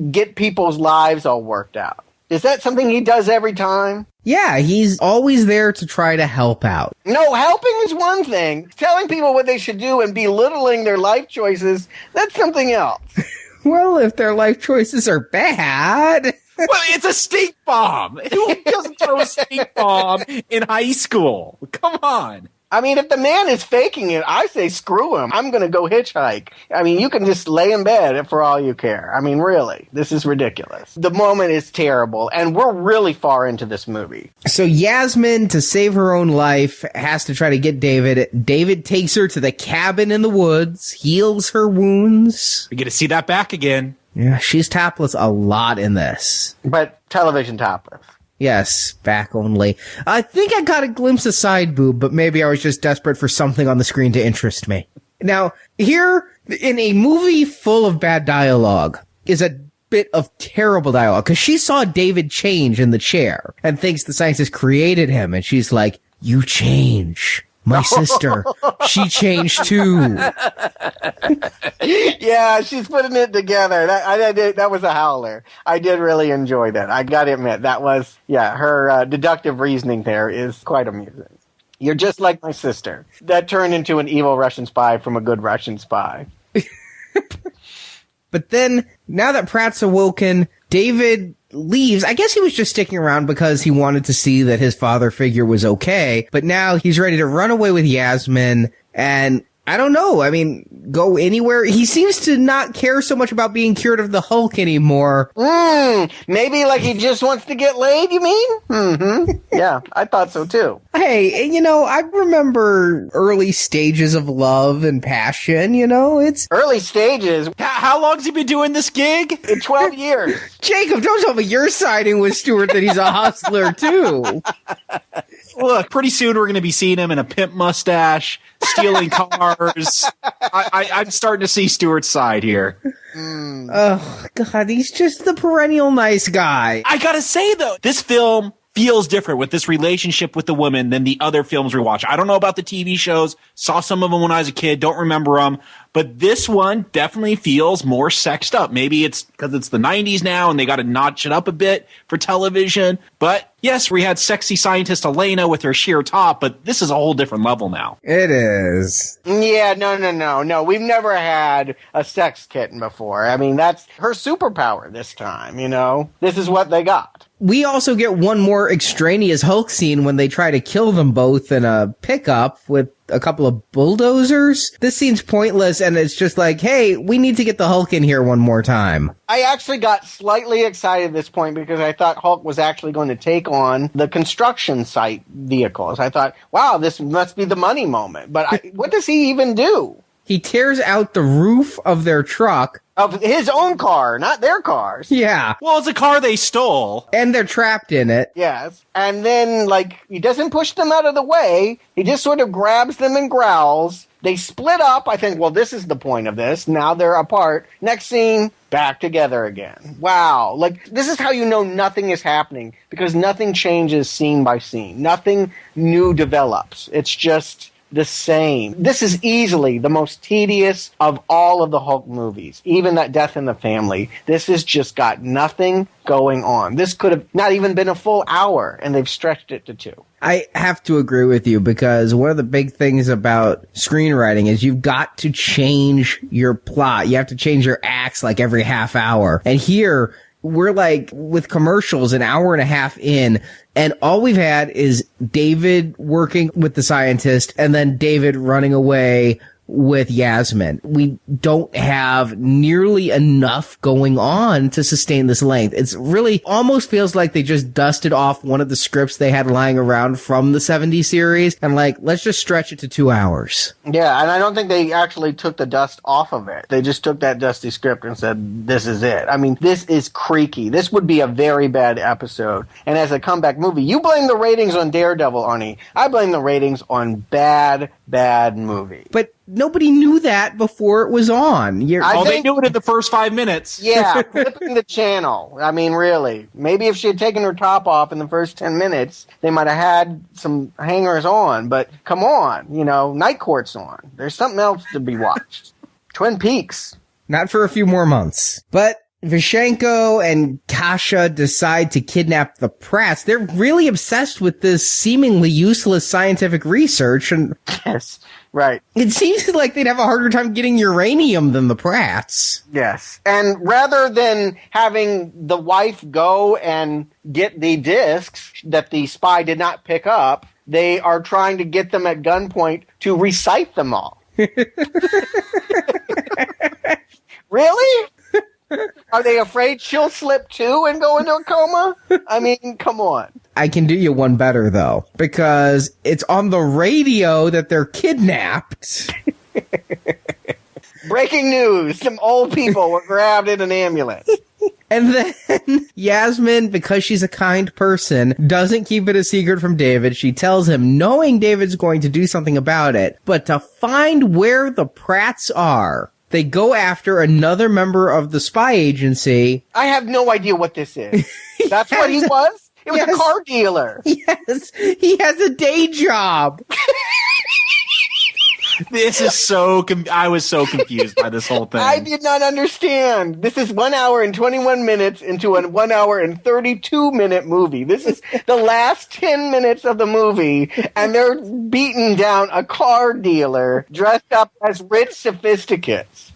S4: get people's lives all worked out. Is that something he does every time?
S3: Yeah, he's always there to try to help out.
S4: No, helping is one thing. Telling people what they should do and belittling their life choices, that's something else.
S3: Well, if their life choices are bad...
S6: Well, it's a stink bomb. Who doesn't throw a stink bomb in high school? Come on.
S4: I mean, if the man is faking it, I say screw him. I'm going to go hitchhike. I mean, you can just lay in bed for all you care. I mean, really, this is ridiculous. The moment is terrible, and we're really far into this movie.
S3: So Yasmin, to save her own life, has to try to get David. David takes her to the cabin in the woods, heals her wounds.
S6: We get to see that back again.
S3: Yeah, she's topless a lot in this.
S4: But television topless.
S3: Yes, back only. I think I got a glimpse of side boob, but maybe I was just desperate for something on the screen to interest me. Now, here, in a movie full of bad dialogue, is a bit of terrible dialogue, because she saw David change in the chair, and thinks the scientist created him, and she's like, you change. My sister, she changed too.
S4: Yeah, she's putting it together. That was a howler. I did really enjoy that. I got to admit, that was, her deductive reasoning there is quite amusing. You're just like my sister. That turned into an evil Russian spy from a good Russian spy.
S3: But then, now that Pratt's awoken, David leaves. I guess he was just sticking around because he wanted to see that his father figure was okay. But now he's ready to run away with Yasmin, and I don't know. I mean, go anywhere. He seems to not care so much about being cured of the Hulk anymore.
S4: Maybe like he just wants to get laid, you mean? Mm-hmm. Yeah, I thought so too.
S3: Hey, I remember early stages of love and passion, it's...
S4: Early stages?
S6: How long's he been doing this gig?
S4: 12 years.
S3: Jacob, don't tell me you're siding with Stuart that he's a hustler too.
S6: Look, pretty soon we're going to be seeing him in a pimp mustache, stealing cars. I'm starting to see Stuart's side here.
S3: Oh, God, he's just the perennial nice guy.
S6: I gotta say, though, this film feels different with this relationship with the woman than the other films we watch. I don't know about the TV shows. Saw some of them when I was a kid. Don't remember them. But this one definitely feels more sexed up. Maybe it's because it's the 90s now and they got to notch it up a bit for television. But yes, we had sexy scientist Elena with her sheer top, but this is a whole different level now.
S3: It is.
S4: Yeah, no. We've never had a sex kitten before. I mean, that's her superpower this time, This is what they got.
S3: We also get one more extraneous Hulk scene when they try to kill them both in a pickup with a couple of bulldozers. This scene's pointless, and it's just like, hey, we need to get the Hulk in here one more time.
S4: I actually got slightly excited at this point because I thought Hulk was actually going to take on the construction site vehicles. I thought, wow, this must be the money moment. But what does he even do?
S3: He tears out the roof of their truck.
S4: Of his own car, not their cars.
S3: Yeah.
S6: Well, it's a car they stole.
S3: And they're trapped in it.
S4: Yes. And then, he doesn't push them out of the way. He just sort of grabs them and growls. They split up. I think, well, this is the point of this. Now they're apart. Next scene, back together again. Wow. This is how you know nothing is happening, because nothing changes scene by scene. Nothing new develops. It's just the same. This is easily the most tedious of all of the Hulk movies. Even that Death in the Family. This has just got nothing going on. This could have not even been a full hour, and they've stretched it to 2.
S3: I have to agree with you, because one of the big things about screenwriting is you've got to change your plot. You have to change your acts every half hour. And here, we're with commercials an hour and a half in, and all we've had is David working with the scientist and then David running away with Yasmin. We don't have nearly enough going on to sustain this length. It's really almost feels like they just dusted off one of the scripts they had lying around from the 70s series and let's just stretch it to 2 hours.
S4: Yeah, and I don't think they actually took the dust off of it. They just took that dusty script and said, this is it. I mean, this is creaky. This would be a very bad episode. And as a comeback movie, you blame the ratings on Daredevil, Arnie. I blame the ratings on bad movie.
S3: But nobody knew that before it was on.
S6: They knew it in the first 5 minutes.
S4: Yeah, flipping the channel. I mean, really. Maybe if she had taken her top off in the first 10 minutes, they might have had some hangers on. But come on, Night Court's on. There's something else to be watched. Twin Peaks.
S3: Not for a few more months. But Vishenko and Kasha decide to kidnap the Pratts. They're really obsessed with this seemingly useless scientific research, and
S4: yes, right.
S3: It seems like they'd have a harder time getting uranium than the Pratts.
S4: Yes, and rather than having the wife go and get the discs that the spy did not pick up, they are trying to get them at gunpoint to recite them all. Really? Are they afraid she'll slip too and go into a coma? I mean, come on.
S3: I can do you one better, though, because it's on the radio that they're kidnapped.
S4: Breaking news. Some old people were grabbed in an ambulance.
S3: And then Yasmin, because she's a kind person, doesn't keep it a secret from David. She tells him, knowing David's going to do something about it, but to find where the Pratts are. They go after another member of the spy agency.
S4: I have no idea what this is. That's what he was? It was a car dealer.
S3: Yes, he has a day job.
S6: This is I was so confused by this whole thing.
S4: I did not understand. This is 1 hour and 21 minutes into a 1 hour and 32-minute movie. This is the last 10 minutes of the movie, and they're beating down a car dealer dressed up as rich sophisticates.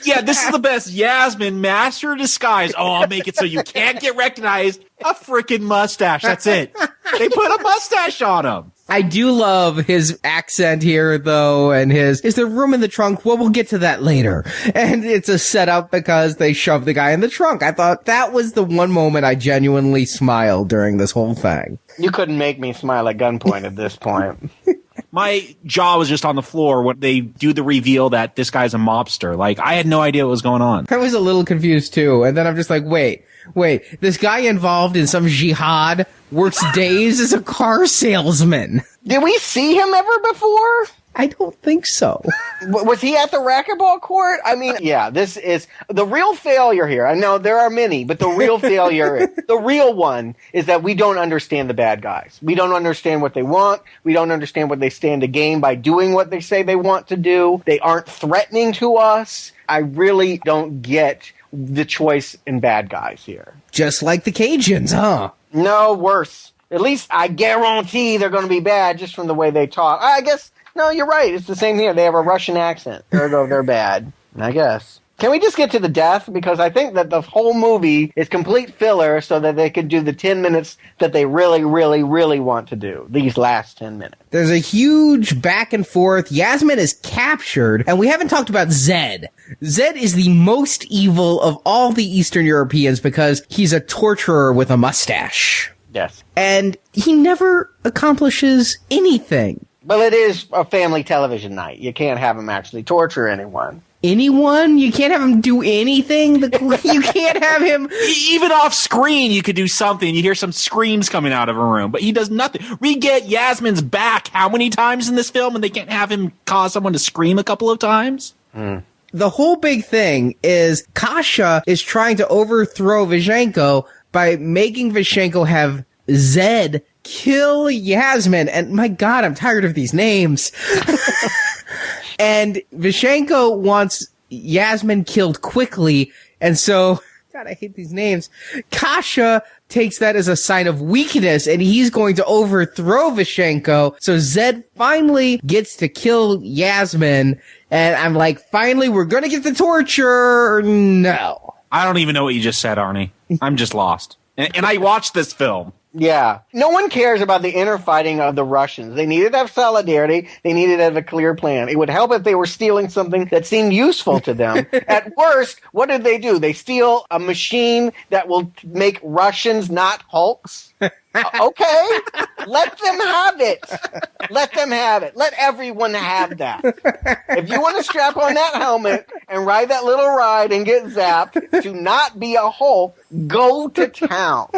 S6: Yeah, this is the best. Yasmin, master of disguise. Oh, I'll make it so you can't get recognized. A freaking mustache. That's it. They put a mustache on him.
S3: I do love his accent here, though, and is there room in the trunk? Well, we'll get to that later. And it's a setup because they shove the guy in the trunk. I thought that was the one moment I genuinely smiled during this whole thing.
S4: You couldn't make me smile at gunpoint at this point.
S6: My jaw was just on the floor when they do the reveal that this guy's a mobster. Like, I had no idea what was going on.
S3: I was a little confused, too. And then I'm just like, wait, this guy involved in some jihad works days as a car salesman.
S4: Did we see him ever before?
S3: I don't think so.
S4: Was he at the racquetball court? I mean, yeah, this is the real failure here. I know there are many, but the real failure, the real one, is that we don't understand the bad guys. We don't understand what they want. We don't understand what they stand to gain by doing what they say they want to do. They aren't threatening to us. I really don't get the choice in bad guys here.
S3: Just like the Cajuns, huh?
S4: No, worse. At least I guarantee they're going to be bad just from the way they talk. I guess, no, you're right. It's the same here. They have a Russian accent. Ergo, they're bad, I guess. Can we just get to the death? Because I think that the whole movie is complete filler so that they could do the 10 minutes that they really, really, really want to do. These last 10 minutes.
S3: There's a huge back and forth. Yasmin is captured, and we haven't talked about Zed. Zed is the most evil of all the Eastern Europeans because he's a torturer with a mustache.
S4: Yes.
S3: And he never accomplishes anything.
S4: Well, it is a family television night. You can't have him actually torture anyone.
S3: Anyone? You can't have him do anything? You can't have him...
S6: Even off screen, you could do something. You hear some screams coming out of a room, but he does nothing. We get Yasmin's back how many times in this film, and they can't have him cause someone to scream a couple of times?
S3: The whole big thing is Kasha is trying to overthrow Vishenko by making Vishenko have Zed kill Yasmin. And my God, I'm tired of these names. And Vishenko wants Yasmin killed quickly. And so, God, I hate these names. Kasha takes that as a sign of weakness, and he's going to overthrow Vishenko. So Zed finally gets to kill Yasmin. And I'm like, finally, we're going to get the torture. No.
S6: I don't even know what you just said, Arnie. I'm just lost. And I watched this film.
S4: Yeah. No one cares about the inner fighting of the Russians. They needed to have solidarity. They needed to have a clear plan. It would help if they were stealing something that seemed useful to them. At worst, what did they do? They steal a machine that will make Russians not Hulks? Okay. Let them have it. Let them have it. Let everyone have that. If you want to strap on that helmet and ride that little ride and get zapped to not be a Hulk, go to town.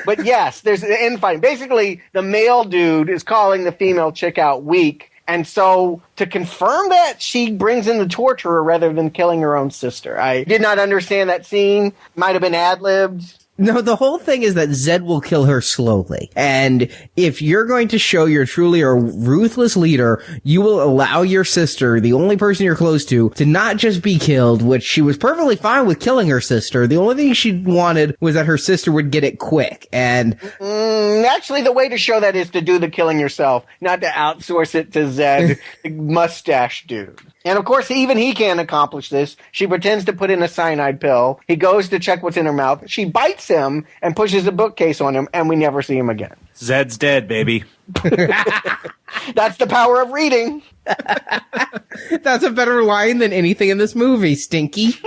S4: But yes, there's an infighting. Basically, the male dude is calling the female chick out weak. And so to confirm that, she brings in the torturer rather than killing her own sister. I did not understand that scene. Might have been ad-libbed.
S3: No, the whole thing is that Zed will kill her slowly. And if you're going to show you're truly a ruthless leader, you will allow your sister, the only person you're close to not just be killed, which she was perfectly fine with killing her sister. The only thing she wanted was that her sister would get it quick. And
S4: actually, the way to show that is to do the killing yourself, not to outsource it to Zed, the mustache dude. And of course, even he can't accomplish this. She pretends to put in a cyanide pill. He goes to check what's in her mouth. She bites him and pushes a bookcase on him, and we never see him again.
S6: Zed's dead, baby.
S4: That's the power of reading.
S3: That's a better line than anything in this movie, Stinky.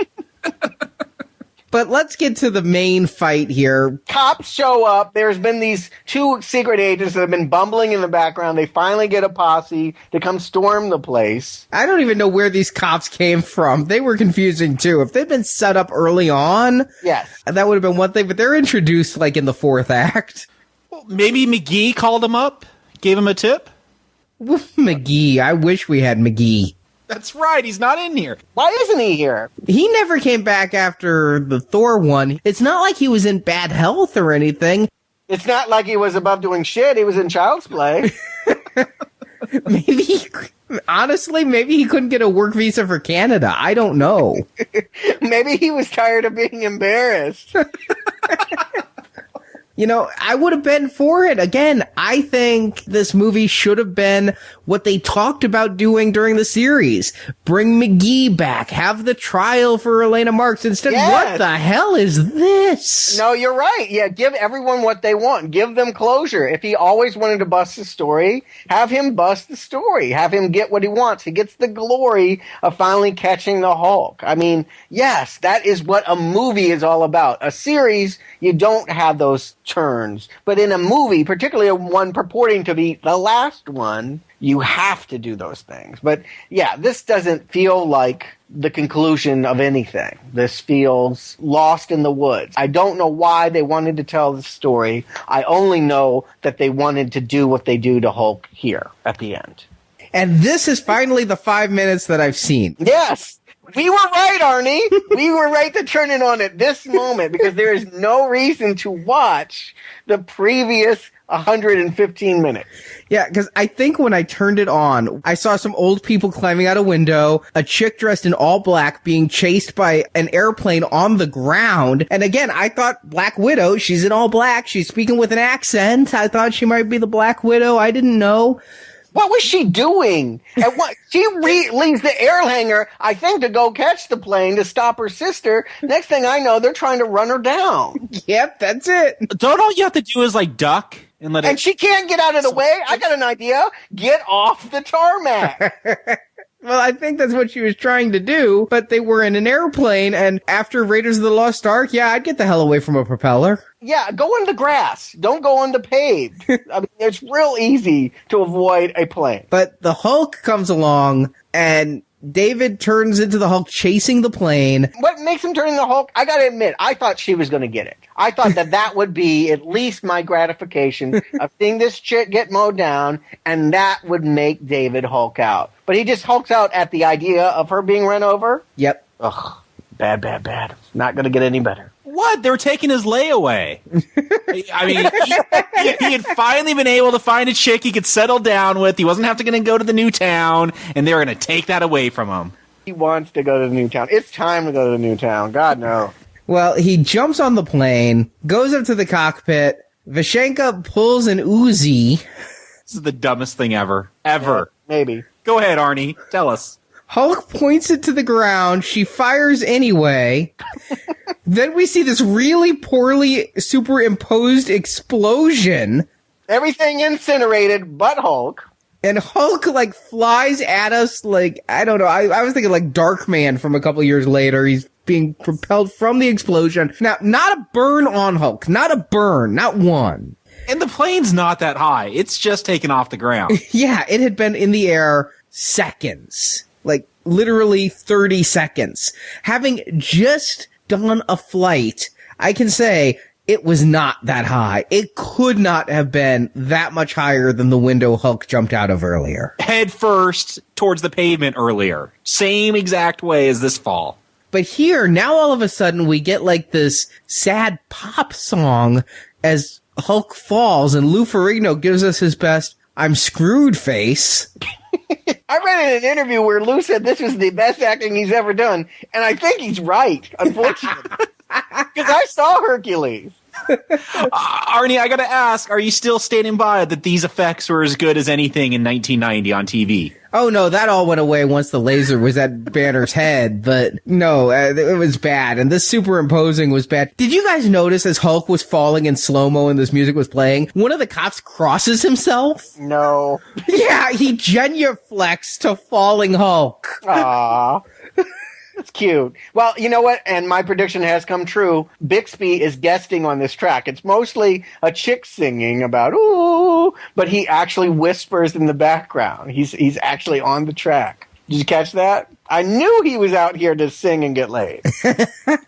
S3: But let's get to the main fight here.
S4: Cops show up. There's been these two secret agents that have been bumbling in the background. They finally get a posse to come storm the place.
S3: I don't even know where these cops came from. They were confusing, too. If they'd been set up early on,
S4: yes,
S3: that would have been one thing. But they're introduced, like, in the fourth act.
S6: Well, maybe McGee called him up, gave him a tip?
S3: McGee. I wish we had McGee.
S6: That's right. He's not in here.
S4: Why isn't he here?
S3: He never came back after the Thor one. It's not like he was in bad health or anything.
S4: It's not like he was above doing shit. He was in child's play.
S3: Honestly, maybe he couldn't get a work visa for Canada. I don't know.
S4: Maybe he was tired of being embarrassed.
S3: You know, I would have been for it. Again, I think this movie should have been what they talked about doing during the series. Bring McGee back. Have the trial for Elena Marks. Instead,
S4: yes.
S3: What the hell is this?
S4: No, you're right. Yeah, give everyone what they want. Give them closure. If he always wanted to bust the story, have him bust the story. Have him get what he wants. He gets the glory of finally catching the Hulk. I mean, yes, that is what a movie is all about. A series, you don't have those turns. But in a movie, particularly one purporting to be the last one, you have to do those things. But yeah, this doesn't feel like the conclusion of anything. This feels lost in the woods. I don't know why they wanted to tell the story. I only know that they wanted to do what they do to Hulk here at the end.
S3: And this is finally the 5 minutes that I've seen.
S4: Yes! We were right, Arnie. We were right to turn it on at this moment because there is no reason to watch the previous 115 minutes.
S3: Yeah, because I think when I turned it on, I saw some old people climbing out a window, a chick dressed in all black being chased by an airplane on the ground. And again, I thought Black Widow, she's in all black, she's speaking with an accent. I thought she might be the Black Widow. I didn't know.
S4: What was she doing? And what she leaves the air hangar, I think, to go catch the plane to stop her sister. Next thing I know, they're trying to run her down.
S3: Yep, that's it.
S6: Don't all you have to do is like duck and let it.
S4: And she can't get out of the way. I got an idea. Get off the tarmac.
S3: Well, I think that's what she was trying to do, but they were in an airplane, and after Raiders of the Lost Ark, yeah, I'd get the hell away from a propeller.
S4: Yeah, go on the grass. Don't go on the paved. I mean, it's real easy to avoid a plane.
S3: But the Hulk comes along, and David turns into the Hulk chasing the plane.
S4: What makes him turn into the Hulk? I gotta admit, I thought she was gonna get it. I thought that would be at least my gratification of seeing this chick get mowed down, and that would make David Hulk out. But he just hulks out at the idea of her being run over?
S3: Yep.
S4: Ugh. Bad, bad, bad. Not gonna get any better.
S6: What? They were taking his layaway. I mean, he had finally been able to find a chick he could settle down with. He wasn't having to go to the new town, and they were going to take that away from him.
S4: He wants to go to the new town. It's time to go to the new town. God, no.
S3: Well, he jumps on the plane, goes up to the cockpit. Vashenka pulls an Uzi.
S6: This is the dumbest thing ever. Ever.
S4: Yeah, maybe.
S6: Go ahead, Arnie. Tell us.
S3: Hulk points it to the ground. She fires anyway. Then we see this really poorly superimposed explosion.
S4: Everything incinerated but Hulk.
S3: And Hulk, like, flies at us like, I don't know. I was thinking like Darkman from a couple years later. He's being propelled from the explosion. Now, not a burn on Hulk. Not a burn. Not one.
S6: And the plane's not that high. It's just taken off the ground.
S3: Yeah, it had been in the air seconds. Like, literally 30 seconds. Having just done a flight, I can say it was not that high. It could not have been that much higher than the window Hulk jumped out of earlier.
S6: Head first towards the pavement earlier. Same exact way as this fall.
S3: But here, now all of a sudden, we get like this sad pop song as Hulk falls, and Lou Ferrigno gives us his best "I'm screwed" face.
S4: I read in an interview where Lou said this was the best acting he's ever done, and I think he's right, unfortunately. Because I saw Hercules.
S6: Arnie, I gotta ask, are you still standing by that these effects were as good as anything in 1990 on TV?
S3: Oh no, that all went away once the laser was at Banner's head, but no, it was bad, and this superimposing was bad. Did you guys notice as Hulk was falling in slow-mo and this music was playing, one of the cops crosses himself?
S4: No.
S3: Yeah, he genuflects to falling Hulk.
S4: Aww. It's cute. Well, you know what? And my prediction has come true. Bixby is guesting on this track. It's mostly a chick singing about, ooh, but he actually whispers in the background. He's actually on the track. Did you catch that? I knew he was out here to sing and get laid.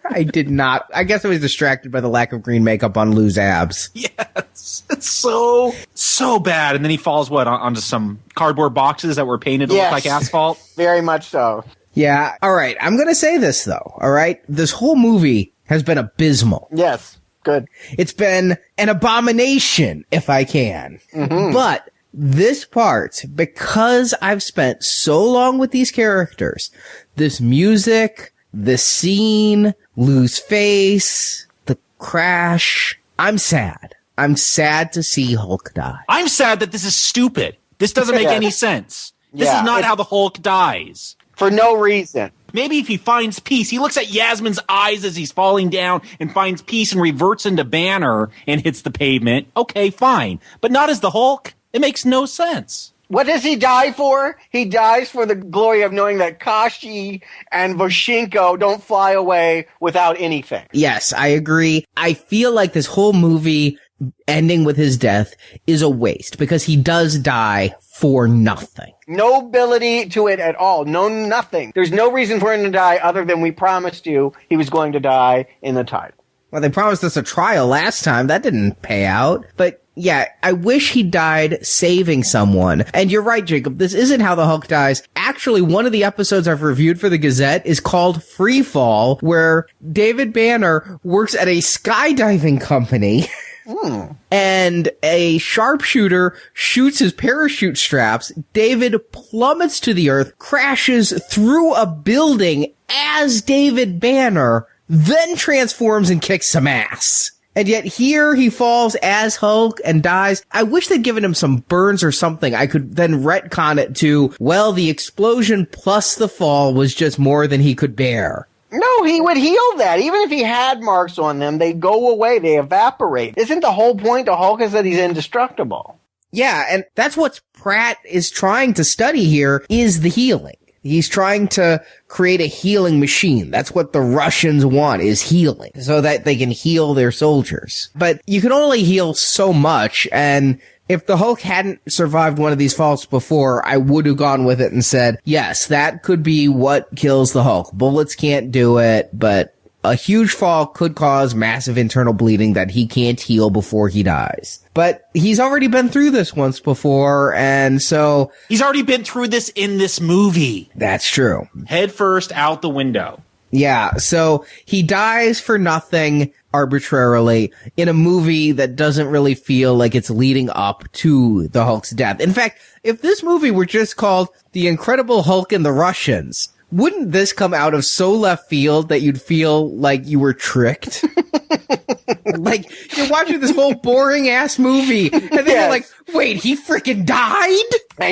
S3: I did not. I guess I was distracted by the lack of green makeup on Lou's abs.
S6: Yes. It's so bad. And then he falls, onto some cardboard boxes that were painted to look like asphalt?
S4: Very much so.
S3: Yeah. All right. I'm going to say this, though. All right. This whole movie has been abysmal.
S4: Yes. Good.
S3: It's been an abomination, if I can. Mm-hmm. But this part, because I've spent so long with these characters, this music, this scene, Lou's face, the crash, I'm sad. I'm sad to see Hulk die.
S6: I'm sad that this is stupid. This doesn't make any sense. This is not how the Hulk dies.
S4: For no reason.
S6: Maybe if he finds peace, he looks at Yasmin's eyes as he's falling down and finds peace and reverts into Banner and hits the pavement. Okay, fine. But not as the Hulk. It makes no sense.
S4: What does he die for? He dies for the glory of knowing that Kashi and Voshinko don't fly away without anything.
S3: Yes, I agree. I feel like this whole movie ending with his death is a waste because he does die for nothing.
S4: No ability to it at all. No nothing. There's no reason for him to die other than we promised you he was going to die in the title.
S3: Well, they promised us a trial last time. That didn't pay out. But yeah, I wish he died saving someone. And you're right, Jacob. This isn't how the Hulk dies. Actually, one of the episodes I've reviewed for the Gazette is called Free Fall, where David Banner works at a skydiving company. And a sharpshooter shoots his parachute straps. David plummets to the earth, crashes through a building as David Banner, then transforms and kicks some ass. And yet here he falls as Hulk and dies. I wish they'd given him some burns or something. I could then retcon it to, well, the explosion plus the fall was just more than he could bear.
S4: No, he would heal that. Even if he had marks on them, they go away. They evaporate. Isn't the whole point of Hulk is that he's indestructible?
S3: Yeah, and that's what Pratt is trying to study here, is the healing. He's trying to create a healing machine. That's what the Russians want, is healing, so that they can heal their soldiers. But you can only heal so much, and if the Hulk hadn't survived one of these falls before, I would have gone with it and said, yes, that could be what kills the Hulk. Bullets can't do it, but a huge fall could cause massive internal bleeding that he can't heal before he dies. But he's already been through this once before, and so...
S6: He's already been through this in this movie.
S3: That's true.
S6: Head first out the window.
S3: Yeah, so he dies for nothing arbitrarily in a movie that doesn't really feel like it's leading up to the Hulk's death. In fact, if this movie were just called The Incredible Hulk and the Russians, wouldn't this come out of so left field that you'd feel like you were tricked? Like, you're watching this whole boring-ass movie, and then you're like, wait, he freaking died?
S4: I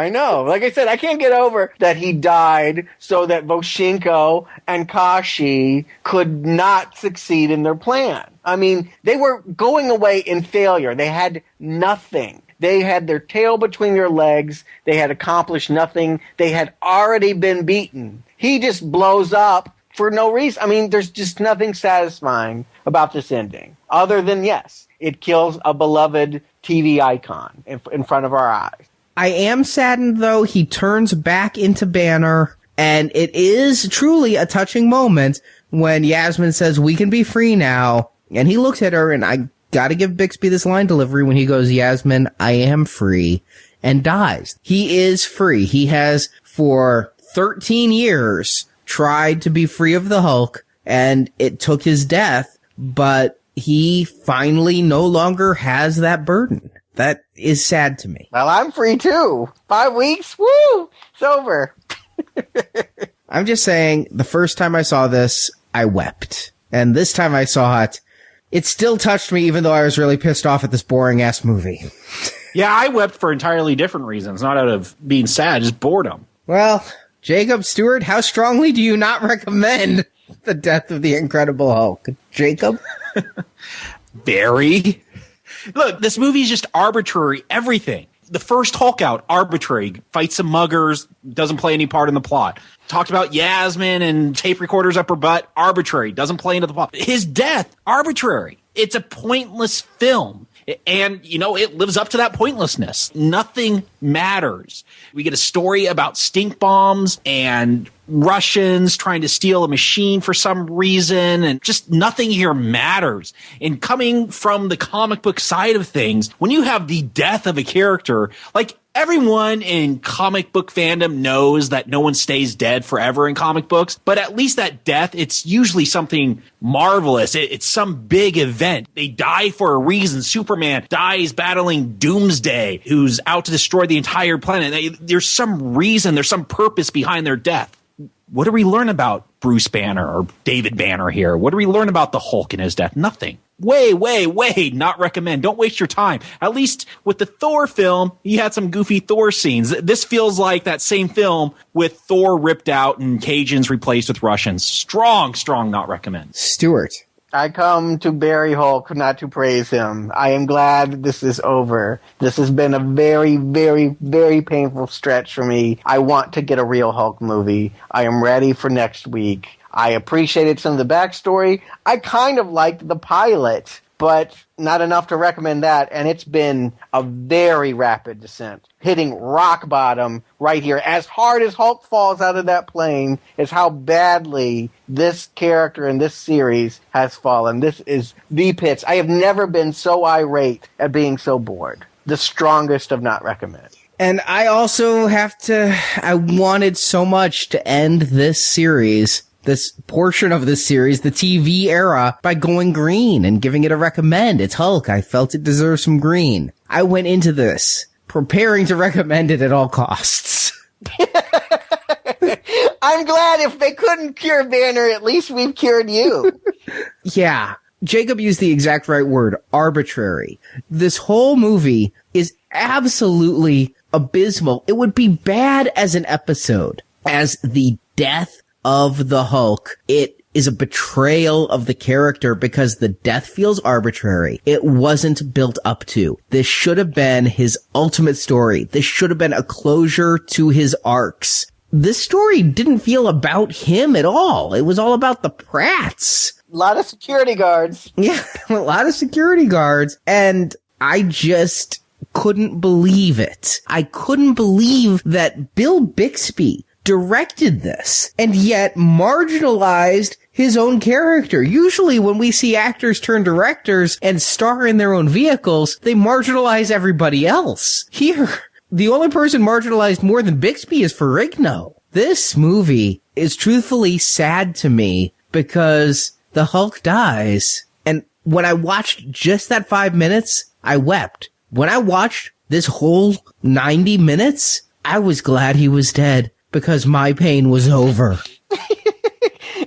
S4: know. Like I said, I can't get over that he died so that Voshinko and Kashi could not succeed in their plan. I mean, they were going away in failure. They had nothing. They had their tail between their legs. They had accomplished nothing. They had already been beaten. He just blows up for no reason. I mean, there's just nothing satisfying about this ending other than, yes, it kills a beloved TV icon in front of our eyes.
S3: I am saddened, though. He turns back into Banner, and it is truly a touching moment when Yasmin says, we can be free now. And he looks at her, and I gotta give Bixby this line delivery when he goes, Yasmin, I am free, and dies. He is free. He has, for 13 years, tried to be free of the Hulk, and it took his death, but he finally no longer has that burden. That is sad to me.
S4: Well, I'm free too. 5 weeks? Woo! It's over.
S3: I'm just saying, the first time I saw this, I wept. And this time I saw it, It still touched me, even though I was really pissed off at this boring-ass movie.
S6: Yeah, I wept for entirely different reasons, not out of being sad, just boredom.
S3: Well, Jacob Stewart, how strongly do you not recommend The Death of the Incredible Hulk? Jacob?
S6: Very. Look, this movie is just arbitrary everything. The first Hulk out, arbitrary. Fights some muggers, doesn't play any part in the plot. Talked about Yasmin and tape recorders up her butt, arbitrary, doesn't play into the plot. His death, arbitrary. It's a pointless film. And, it lives up to that pointlessness. Nothing matters. We get a story about stink bombs and Russians trying to steal a machine for some reason, and just nothing here matters. And coming from the comic book side of things, when you have the death of a character, like everyone in comic book fandom knows that no one stays dead forever in comic books, but at least that death, it's usually something marvelous. It's some big event. They die for a reason. Superman dies battling Doomsday, who's out to destroy the entire planet. There's some reason, there's some purpose behind their death. What do we learn about Bruce Banner or David Banner here? What do we learn about the Hulk and his death? Nothing. Way, not recommend. Don't waste your time. At least with the Thor film, you had some goofy Thor scenes. This feels like that same film with Thor ripped out and Cajuns replaced with Russians. Strong, not recommend.
S3: Stewart.
S4: I come to bury Hulk, not to praise him. I am glad this is over. This has been a very, very, very painful stretch for me. I want to get a real Hulk movie. I am ready for next week. I appreciated some of the backstory. I kind of liked the pilot, but not enough to recommend that. And it's been a very rapid descent, hitting rock bottom right here. As hard as Hulk falls out of that plane is how badly this character in this series has fallen. This is the pits. I have never been so irate at being so bored. The strongest of not recommend.
S3: And I also I wanted so much to end this series, this portion of this series, the TV era, by going green and giving it a recommend. It's Hulk. I felt it deserved some green. I went into this preparing to recommend it at all costs.
S4: I'm glad if they couldn't cure Banner, at least we've cured you.
S3: Yeah. Jacob used the exact right word, arbitrary. This whole movie is absolutely abysmal. It would be bad as an episode. As the death of the Hulk, it is a betrayal of the character because the death feels arbitrary. It wasn't built up to. This should have been his ultimate story. This should have been a closure to his arcs. This story didn't feel about him at all. It was all about the Pratts.
S4: A lot of security guards.
S3: Yeah, a lot of security guards. And I just couldn't believe it. I couldn't believe that Bill Bixby directed this and yet marginalized his own character. Usually when we see actors turn directors and star in their own vehicles, they marginalize everybody else. Here, the only person marginalized more than Bixby is Ferrigno. This movie is truthfully sad to me because the Hulk dies. And when I watched just that 5 minutes, I wept. When I watched this whole 90 minutes, I was glad he was dead because my pain was over.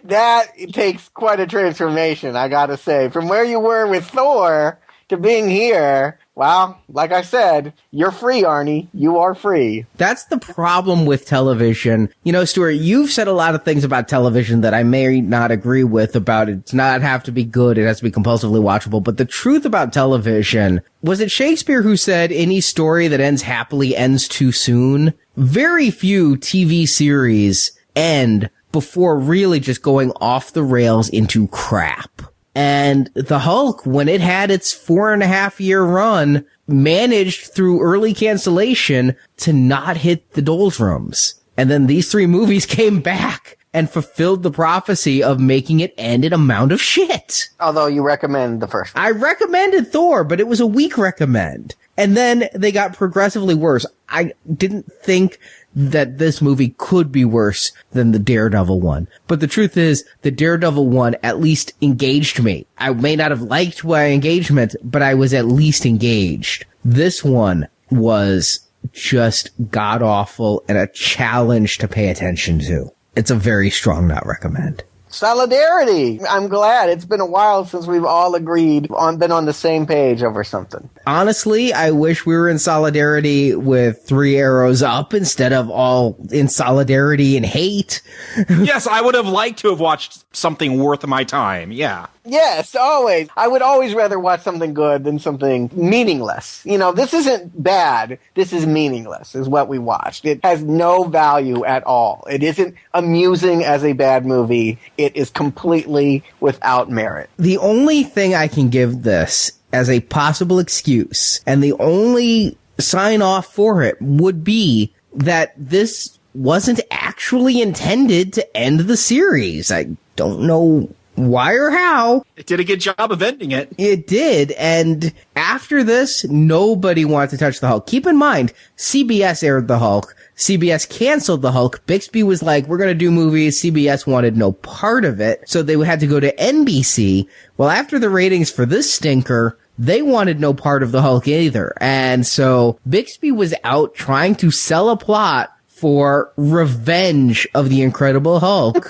S4: That takes quite a transformation, I gotta say. From where you were with Thor to being here, well, like I said, you're free, Arnie. You are free.
S3: That's the problem with television. You know, Stuart, you've said a lot of things about television that I may not agree with about it. It's not have to be good. It has to be compulsively watchable. But the truth about television, was it Shakespeare who said any story that ends happily ends too soon? Very few TV series end before really just going off the rails into crap. And the Hulk, when it had its 4.5-year run, managed through early cancellation to not hit the doldrums. And then these 3 movies came back and fulfilled the prophecy of making it end in a mound of shit.
S4: Although you recommend the first one.
S3: I recommended Thor, but it was a weak recommend. And then they got progressively worse. I didn't think that this movie could be worse than the Daredevil one. But the truth is, the Daredevil one at least engaged me. I may not have liked my engagement, but I was at least engaged. This one was just god-awful and a challenge to pay attention to. It's a very strong not recommend.
S4: Solidarity. I'm glad. It's been a while since we've all been on the same page over something.
S3: Honestly, I wish we were in solidarity with Three Arrows Up instead of all in solidarity and hate.
S6: Yes, I would have liked to have watched something worth my time. Yeah.
S4: Yes, always. I would always rather watch something good than something meaningless. This isn't bad. This is meaningless, is what we watched. It has no value at all. It isn't amusing as a bad movie. It is completely without merit.
S3: The only thing I can give this as a possible excuse, and the only sign off for it, would be that this wasn't actually intended to end the series. I don't know why or how.
S6: It did a good job of ending it.
S3: It did, and after this, nobody wanted to touch the Hulk. Keep in mind, CBS aired the Hulk. CBS canceled the Hulk. Bixby was like, we're going to do movies. CBS wanted no part of it, so they had to go to NBC. Well, after the ratings for this stinker, they wanted no part of the Hulk either. And so Bixby was out trying to sell a plot for Revenge of the Incredible Hulk,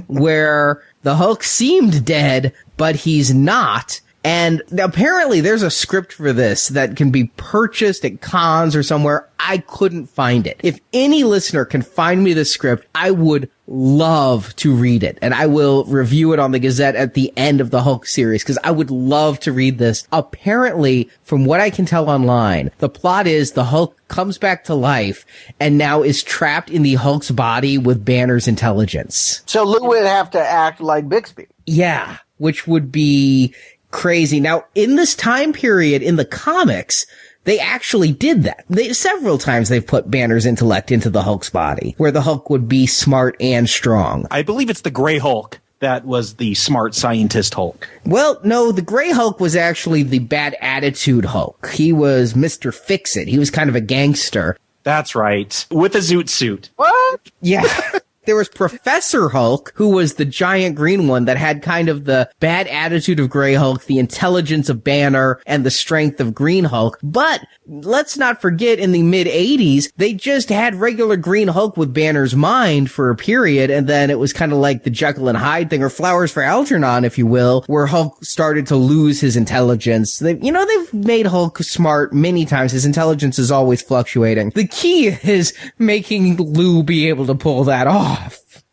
S3: where the Hulk seemed dead, but he's not. And apparently there's a script for this that can be purchased at cons or somewhere. I couldn't find it. If any listener can find me the script, I would love to read it. And I will review it on the Gazette at the end of the Hulk series, because I would love to read this. Apparently, from what I can tell online, the plot is the Hulk comes back to life and now is trapped in the Hulk's body with Banner's intelligence.
S4: So Lou would have to act like Bixby.
S3: Yeah, which would be crazy. Now, in this time period in the comics, they actually did that. Several times they've put Banner's intellect into the Hulk's body, where the Hulk would be smart and strong.
S6: I believe it's the Gray Hulk that was the smart scientist Hulk.
S3: Well, no, the Gray Hulk was actually the bad attitude Hulk. He was Mr. Fix-It. He was kind of a gangster.
S6: That's right. With a zoot suit.
S4: What?
S3: Yeah. There was Professor Hulk, who was the giant green one that had kind of the bad attitude of Gray Hulk, the intelligence of Banner, and the strength of Green Hulk. But let's not forget, in the mid-'80s, they just had regular Green Hulk with Banner's mind for a period, and then it was kind of like the Jekyll and Hyde thing, or Flowers for Algernon, if you will, where Hulk started to lose his intelligence. They've made Hulk smart many times. His intelligence is always fluctuating. The key is making Lou be able to pull that off.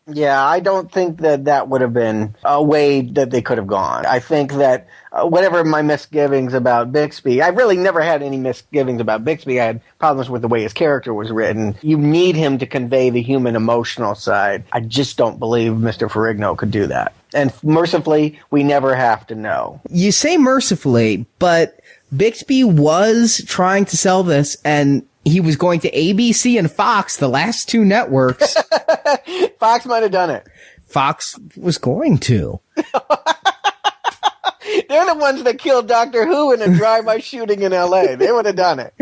S4: Yeah, I don't think that would have been a way that they could have gone. I think that whatever my misgivings about Bixby, I really never had any misgivings about Bixby. I had problems with the way his character was written. You need him to convey the human emotional side. I just don't believe Mr. Ferrigno could do that. And mercifully, we never have to know.
S3: You say mercifully, but Bixby was trying to sell this, and he was going to ABC and Fox, the last two networks.
S4: Fox might have done it.
S3: Fox was going to.
S4: They're the ones that killed Doctor Who in a drive-by shooting in L.A. They would have done it.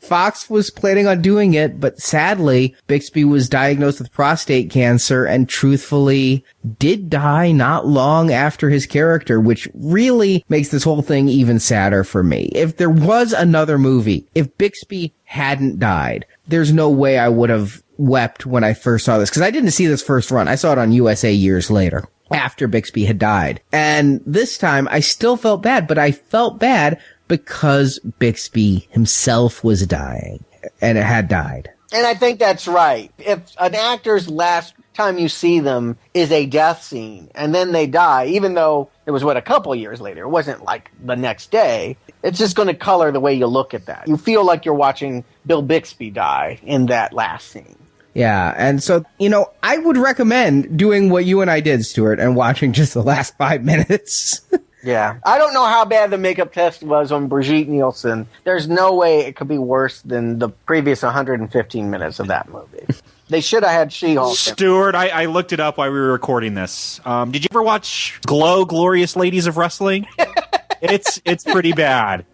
S3: Fox was planning on doing it, but sadly, Bixby was diagnosed with prostate cancer and truthfully did die not long after his character, which really makes this whole thing even sadder for me. If there was another movie, if Bixby hadn't died, there's no way I would have wept when I first saw this, because I didn't see this first run. I saw it on USA years later, after Bixby had died. And this time, I still felt bad, but I felt bad because Bixby himself was dying, and it had died.
S4: And I think that's right. If an actor's last time you see them is a death scene, and then they die, even though it was, a couple years later, it wasn't like the next day, it's just going to color the way you look at that. You feel like you're watching Bill Bixby die in that last scene.
S3: Yeah, and so, I would recommend doing what you and I did, Stuart, and watching just the last 5 minutes.
S4: Yeah. I don't know how bad the makeup test was on Brigitte Nielsen. There's no way it could be worse than the previous 115 minutes of that movie. They should have had She-Hulk.
S6: Stuart, I looked it up while we were recording this. Did you ever watch Glow, Glorious Ladies of Wrestling? It's pretty bad.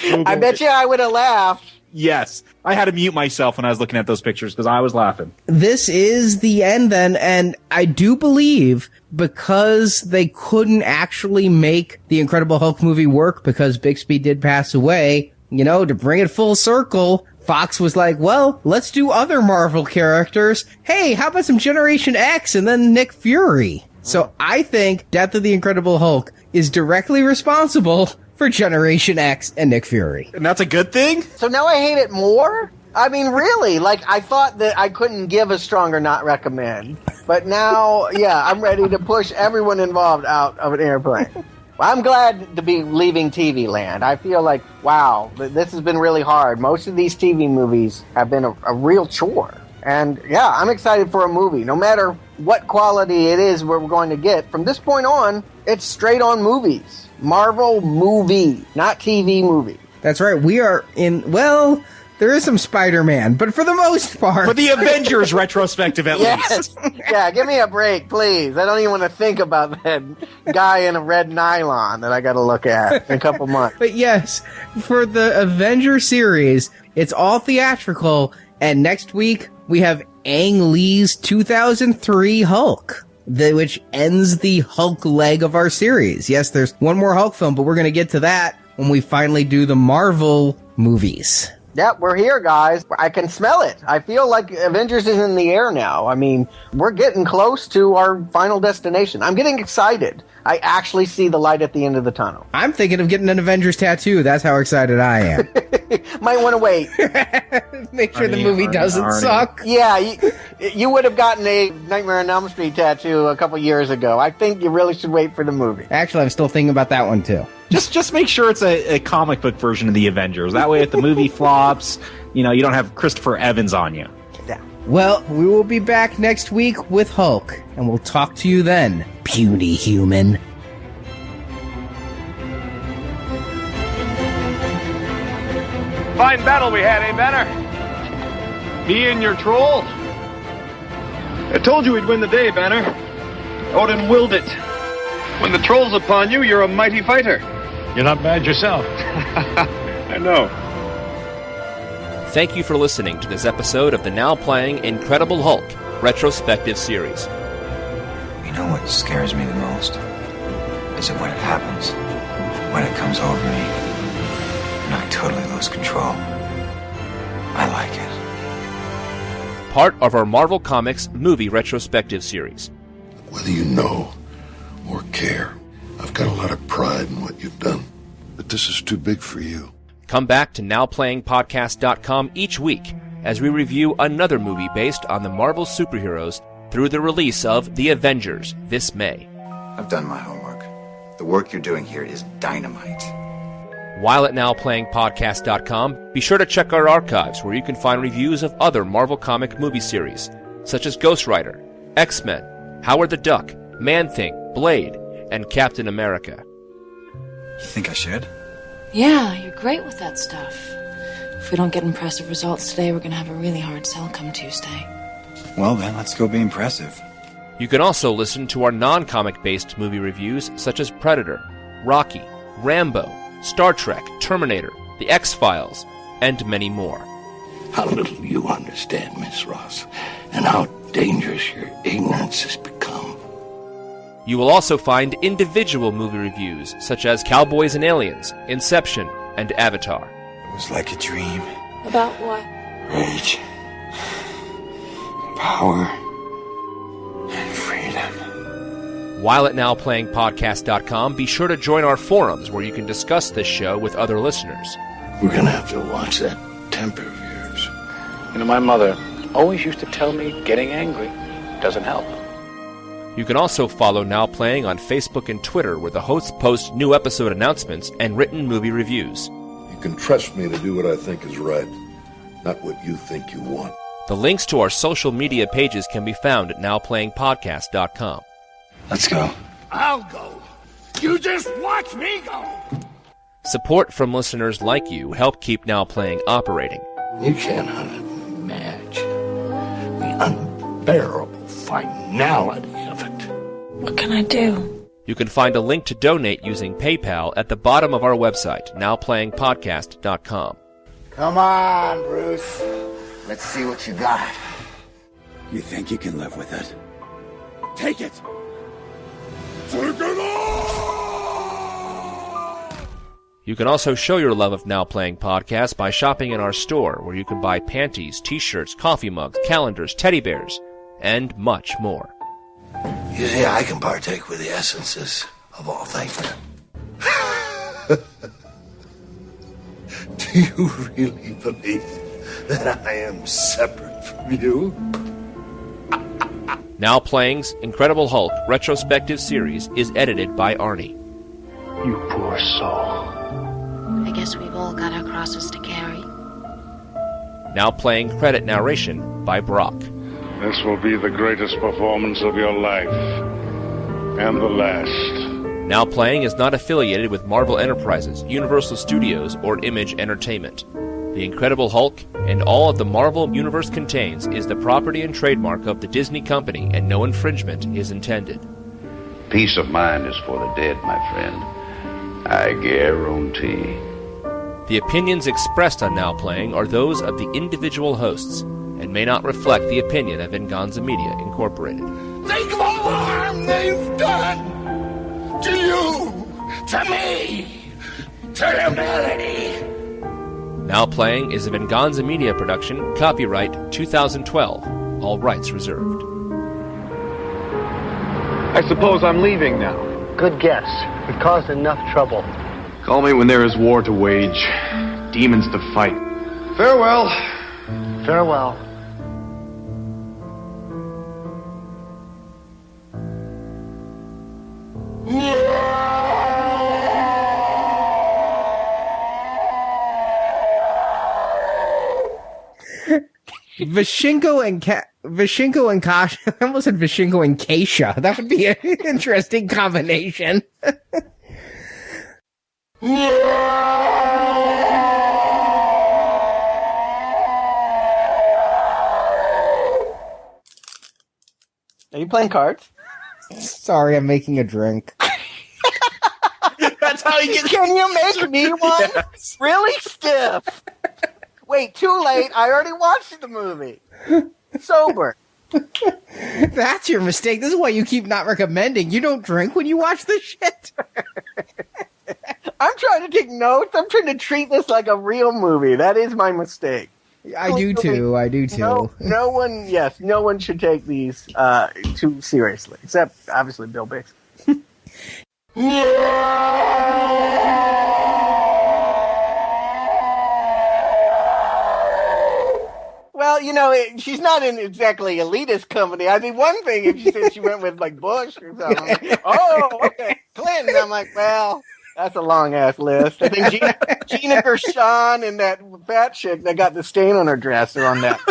S4: I bet you I would have laughed.
S6: Yes. I had to mute myself when I was looking at those pictures because I was laughing.
S3: This is the end then, and I do believe because they couldn't actually make the Incredible Hulk movie work because Bixby did pass away, to bring it full circle, Fox was like, well, let's do other Marvel characters. Hey, how about some Generation X and then Nick Fury? So I think Death of the Incredible Hulk is directly responsible for Generation X and Nick Fury.
S6: And that's a good thing?
S4: So now I hate it more? I mean, really, like, I thought that I couldn't give a stronger not recommend. But now, yeah, I'm ready to push everyone involved out of an airplane. Well, I'm glad to be leaving TV land. I feel like, wow, this has been really hard. Most of these TV movies have been a real chore. And, yeah, I'm excited for a movie. No matter what quality it is we're going to get, from this point on, it's straight on movies. Marvel movie, not TV movie.
S3: That's right. We are in, well, there is some Spider-Man, but for the most part...
S6: For the Avengers retrospective, at least.
S4: Yeah, give me a break, please. I don't even want to think about that guy in a red nylon that I got to look at in a couple months.
S3: But yes, for the Avenger series, it's all theatrical, and next week we have Ang Lee's 2003 Hulk, which ends the Hulk leg of our series. Yes, there's one more Hulk film, but we're going to get to that when we finally do the Marvel movies.
S4: Yep, we're here, guys. I can smell it. I feel like Avengers is in the air now. I mean, we're getting close to our final destination. I'm getting excited. I actually see the light at the end of the tunnel.
S3: I'm thinking of getting an Avengers tattoo. That's how excited I am.
S4: Might want to wait.
S3: Make sure the movie doesn't suck.
S4: Yeah, you would have gotten a Nightmare on Elm Street tattoo a couple years ago. I think you really should wait for the movie.
S3: Actually, I'm still thinking about that one, too.
S6: Just make sure it's a comic book version of the Avengers. That way, if the movie flops, you don't have Christopher Evans on you.
S4: Yeah.
S3: Well, we will be back next week with Hulk, and we'll talk to you then, puny human.
S7: Fine battle we had, eh, Banner? Me and your troll? I told you we'd win the day, Banner. Odin willed it. When the troll's upon you, you're a mighty fighter. You're not bad yourself. I know.
S1: Thank you for listening to this episode of the now playing Incredible Hulk retrospective series.
S8: You know what scares me the most? Is it when it happens, when it comes over me, and I totally lose control. I like it.
S1: Part of our Marvel Comics movie retrospective series.
S9: Whether you know or care, I've got a lot of pride in what you've done, but this is too big for you.
S1: Come back to NowPlayingPodcast.com each week as we review another movie based on the Marvel superheroes through the release of The Avengers this May.
S8: I've done my homework. The work you're doing here is dynamite.
S1: While at NowPlayingPodcast.com, be sure to check our archives where you can find reviews of other Marvel comic movie series, such as Ghost Rider, X-Men, Howard the Duck, Man-Thing, Blade, and Captain America.
S8: You think I should?
S10: Yeah, you're great with that stuff. If we don't get impressive results today, we're going to have a really hard sell come Tuesday.
S8: Well then, let's go be impressive.
S1: You can also listen to our non-comic-based movie reviews such as Predator, Rocky, Rambo, Star Trek, Terminator, The X-Files, and many more.
S9: How little you understand, Miss Ross, and how dangerous your ignorance has become.
S1: You will also find individual movie reviews such as Cowboys and Aliens, Inception, and Avatar.
S8: It was like a dream.
S10: About what?
S8: Rage. Power. And freedom.
S1: While at NowPlayingPodcast.com, be sure to join our forums where you can discuss this show with other listeners.
S9: We're gonna have to watch that temper of yours.
S2: My mother always used to tell me getting angry doesn't help.
S1: You can also follow Now Playing on Facebook and Twitter, where the hosts post new episode announcements and written movie reviews.
S9: You can trust me to do what I think is right, not what you think you want.
S1: The links to our social media pages can be found at NowPlayingPodcast.com.
S8: Let's go.
S7: I'll go. You just watch me go.
S1: Support from listeners like you help keep Now Playing operating.
S9: You cannot imagine the unbearable finality of it.
S10: What can I do?
S1: You can find a link to donate using PayPal at the bottom of our website, NowPlayingPodcast.com.
S11: Come on, Bruce. Let's see what you got.
S8: You think you can live with it?
S7: Take it. Take it all!
S1: You can also show your love of Now Playing Podcast by shopping in our store, where you can buy panties, t-shirts, coffee mugs, calendars, teddy bears, and much more.
S9: You see, I can partake with the essences of all things. Do you really believe that I am separate from you?
S1: Now Playing's Incredible Hulk retrospective series is edited by Arnie.
S2: You poor soul.
S10: I guess we've all got our crosses to carry.
S1: Now Playing credit narration by Brock.
S7: This will be the greatest performance of your life. And the last.
S1: Now Playing is not affiliated with Marvel Enterprises, Universal Studios, or Image Entertainment. The Incredible Hulk and all that the Marvel Universe contains is the property and trademark of the Disney Company, and no infringement is intended.
S12: Peace of mind is for the dead, my friend. I guarantee.
S1: The opinions expressed on Now Playing are those of the individual hosts and may not reflect the opinion of Venganza Media Incorporated.
S9: Think of all the harm they've done to you, to me, to humanity.
S1: Now Playing is a Venganza Media production, copyright 2012, all rights reserved.
S7: I suppose I'm leaving now.
S13: Good guess. We've caused enough trouble.
S7: Call me when there is war to wage, demons to fight. Farewell.
S13: Farewell.
S3: Vishenko and Kasha. I almost said Vishenko and Keisha. That would be an interesting combination.
S4: Are you playing cards?
S3: Sorry, I'm making a drink.
S6: That's how you get.
S4: Can you make me one?
S6: Yes.
S4: Really stiff. Wait, too late. I already watched the movie. Sober.
S3: That's your mistake. This is why you keep not recommending. You don't drink when you watch this shit.
S4: I'm trying to take notes. I'm trying to treat this like a real movie. That is my mistake.
S3: I do too.
S4: No one should take these too seriously, except obviously Bill Bixby. Well, she's not in exactly elitist company. I mean, one thing if she said she went with like Bush or something. Like, oh, okay, Clinton. I'm like, well, that's a long ass list. I think Gina Gershon and that fat chick that got the stain on her dress are on that.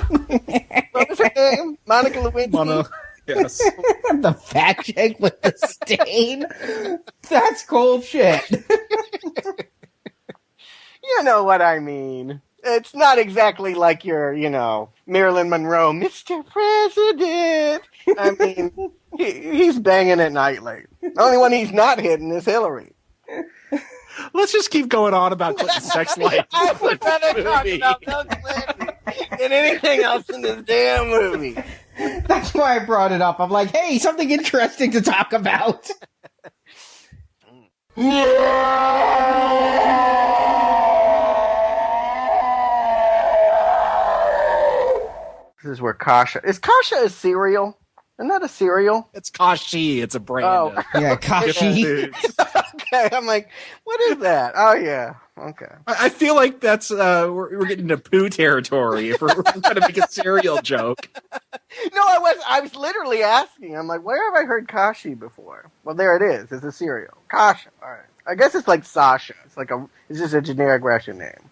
S4: What was her name? Monica Lewinsky.
S6: Yes.
S3: The fat chick with the stain. That's cold shit.
S4: You know what I mean. It's not exactly like your, Marilyn Monroe, Mr. President. I mean, he's banging it nightly. The only one he's not hitting is Hillary.
S6: Let's just keep going on about Clinton's sex life.
S4: I would rather talk about Bill Clinton than anything else in this damn movie.
S3: That's why I brought it up. I'm like, hey, something interesting to talk about.
S4: This is where Kasha... Is Kasha a cereal? Isn't that a cereal?
S6: It's Kashi. It's a brand.
S4: Oh.
S3: Yeah, Kashi.
S4: Okay, I'm like, what is that? Oh, yeah. Okay.
S6: I feel like that's we're getting into poo territory if we're going to make a cereal joke.
S4: No, I was literally asking. I'm like, where have I heard Kashi before? Well, there it is. It's a cereal. Kasha. All right. I guess it's like Sasha. It's just a generic Russian name.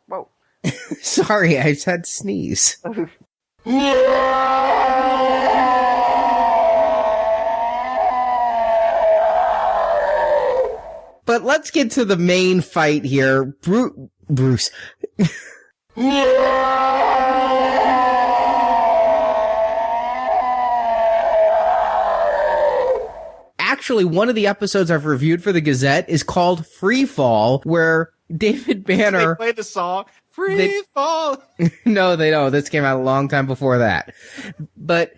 S4: Whoa.
S3: Sorry, I just had to sneeze. But let's get to the main fight here. Bruce. Actually, one of the episodes I've reviewed for the Gazette is called Free Fall, where David Banner...
S6: They play the song Free fall.
S3: No, they don't. This came out a long time before that. But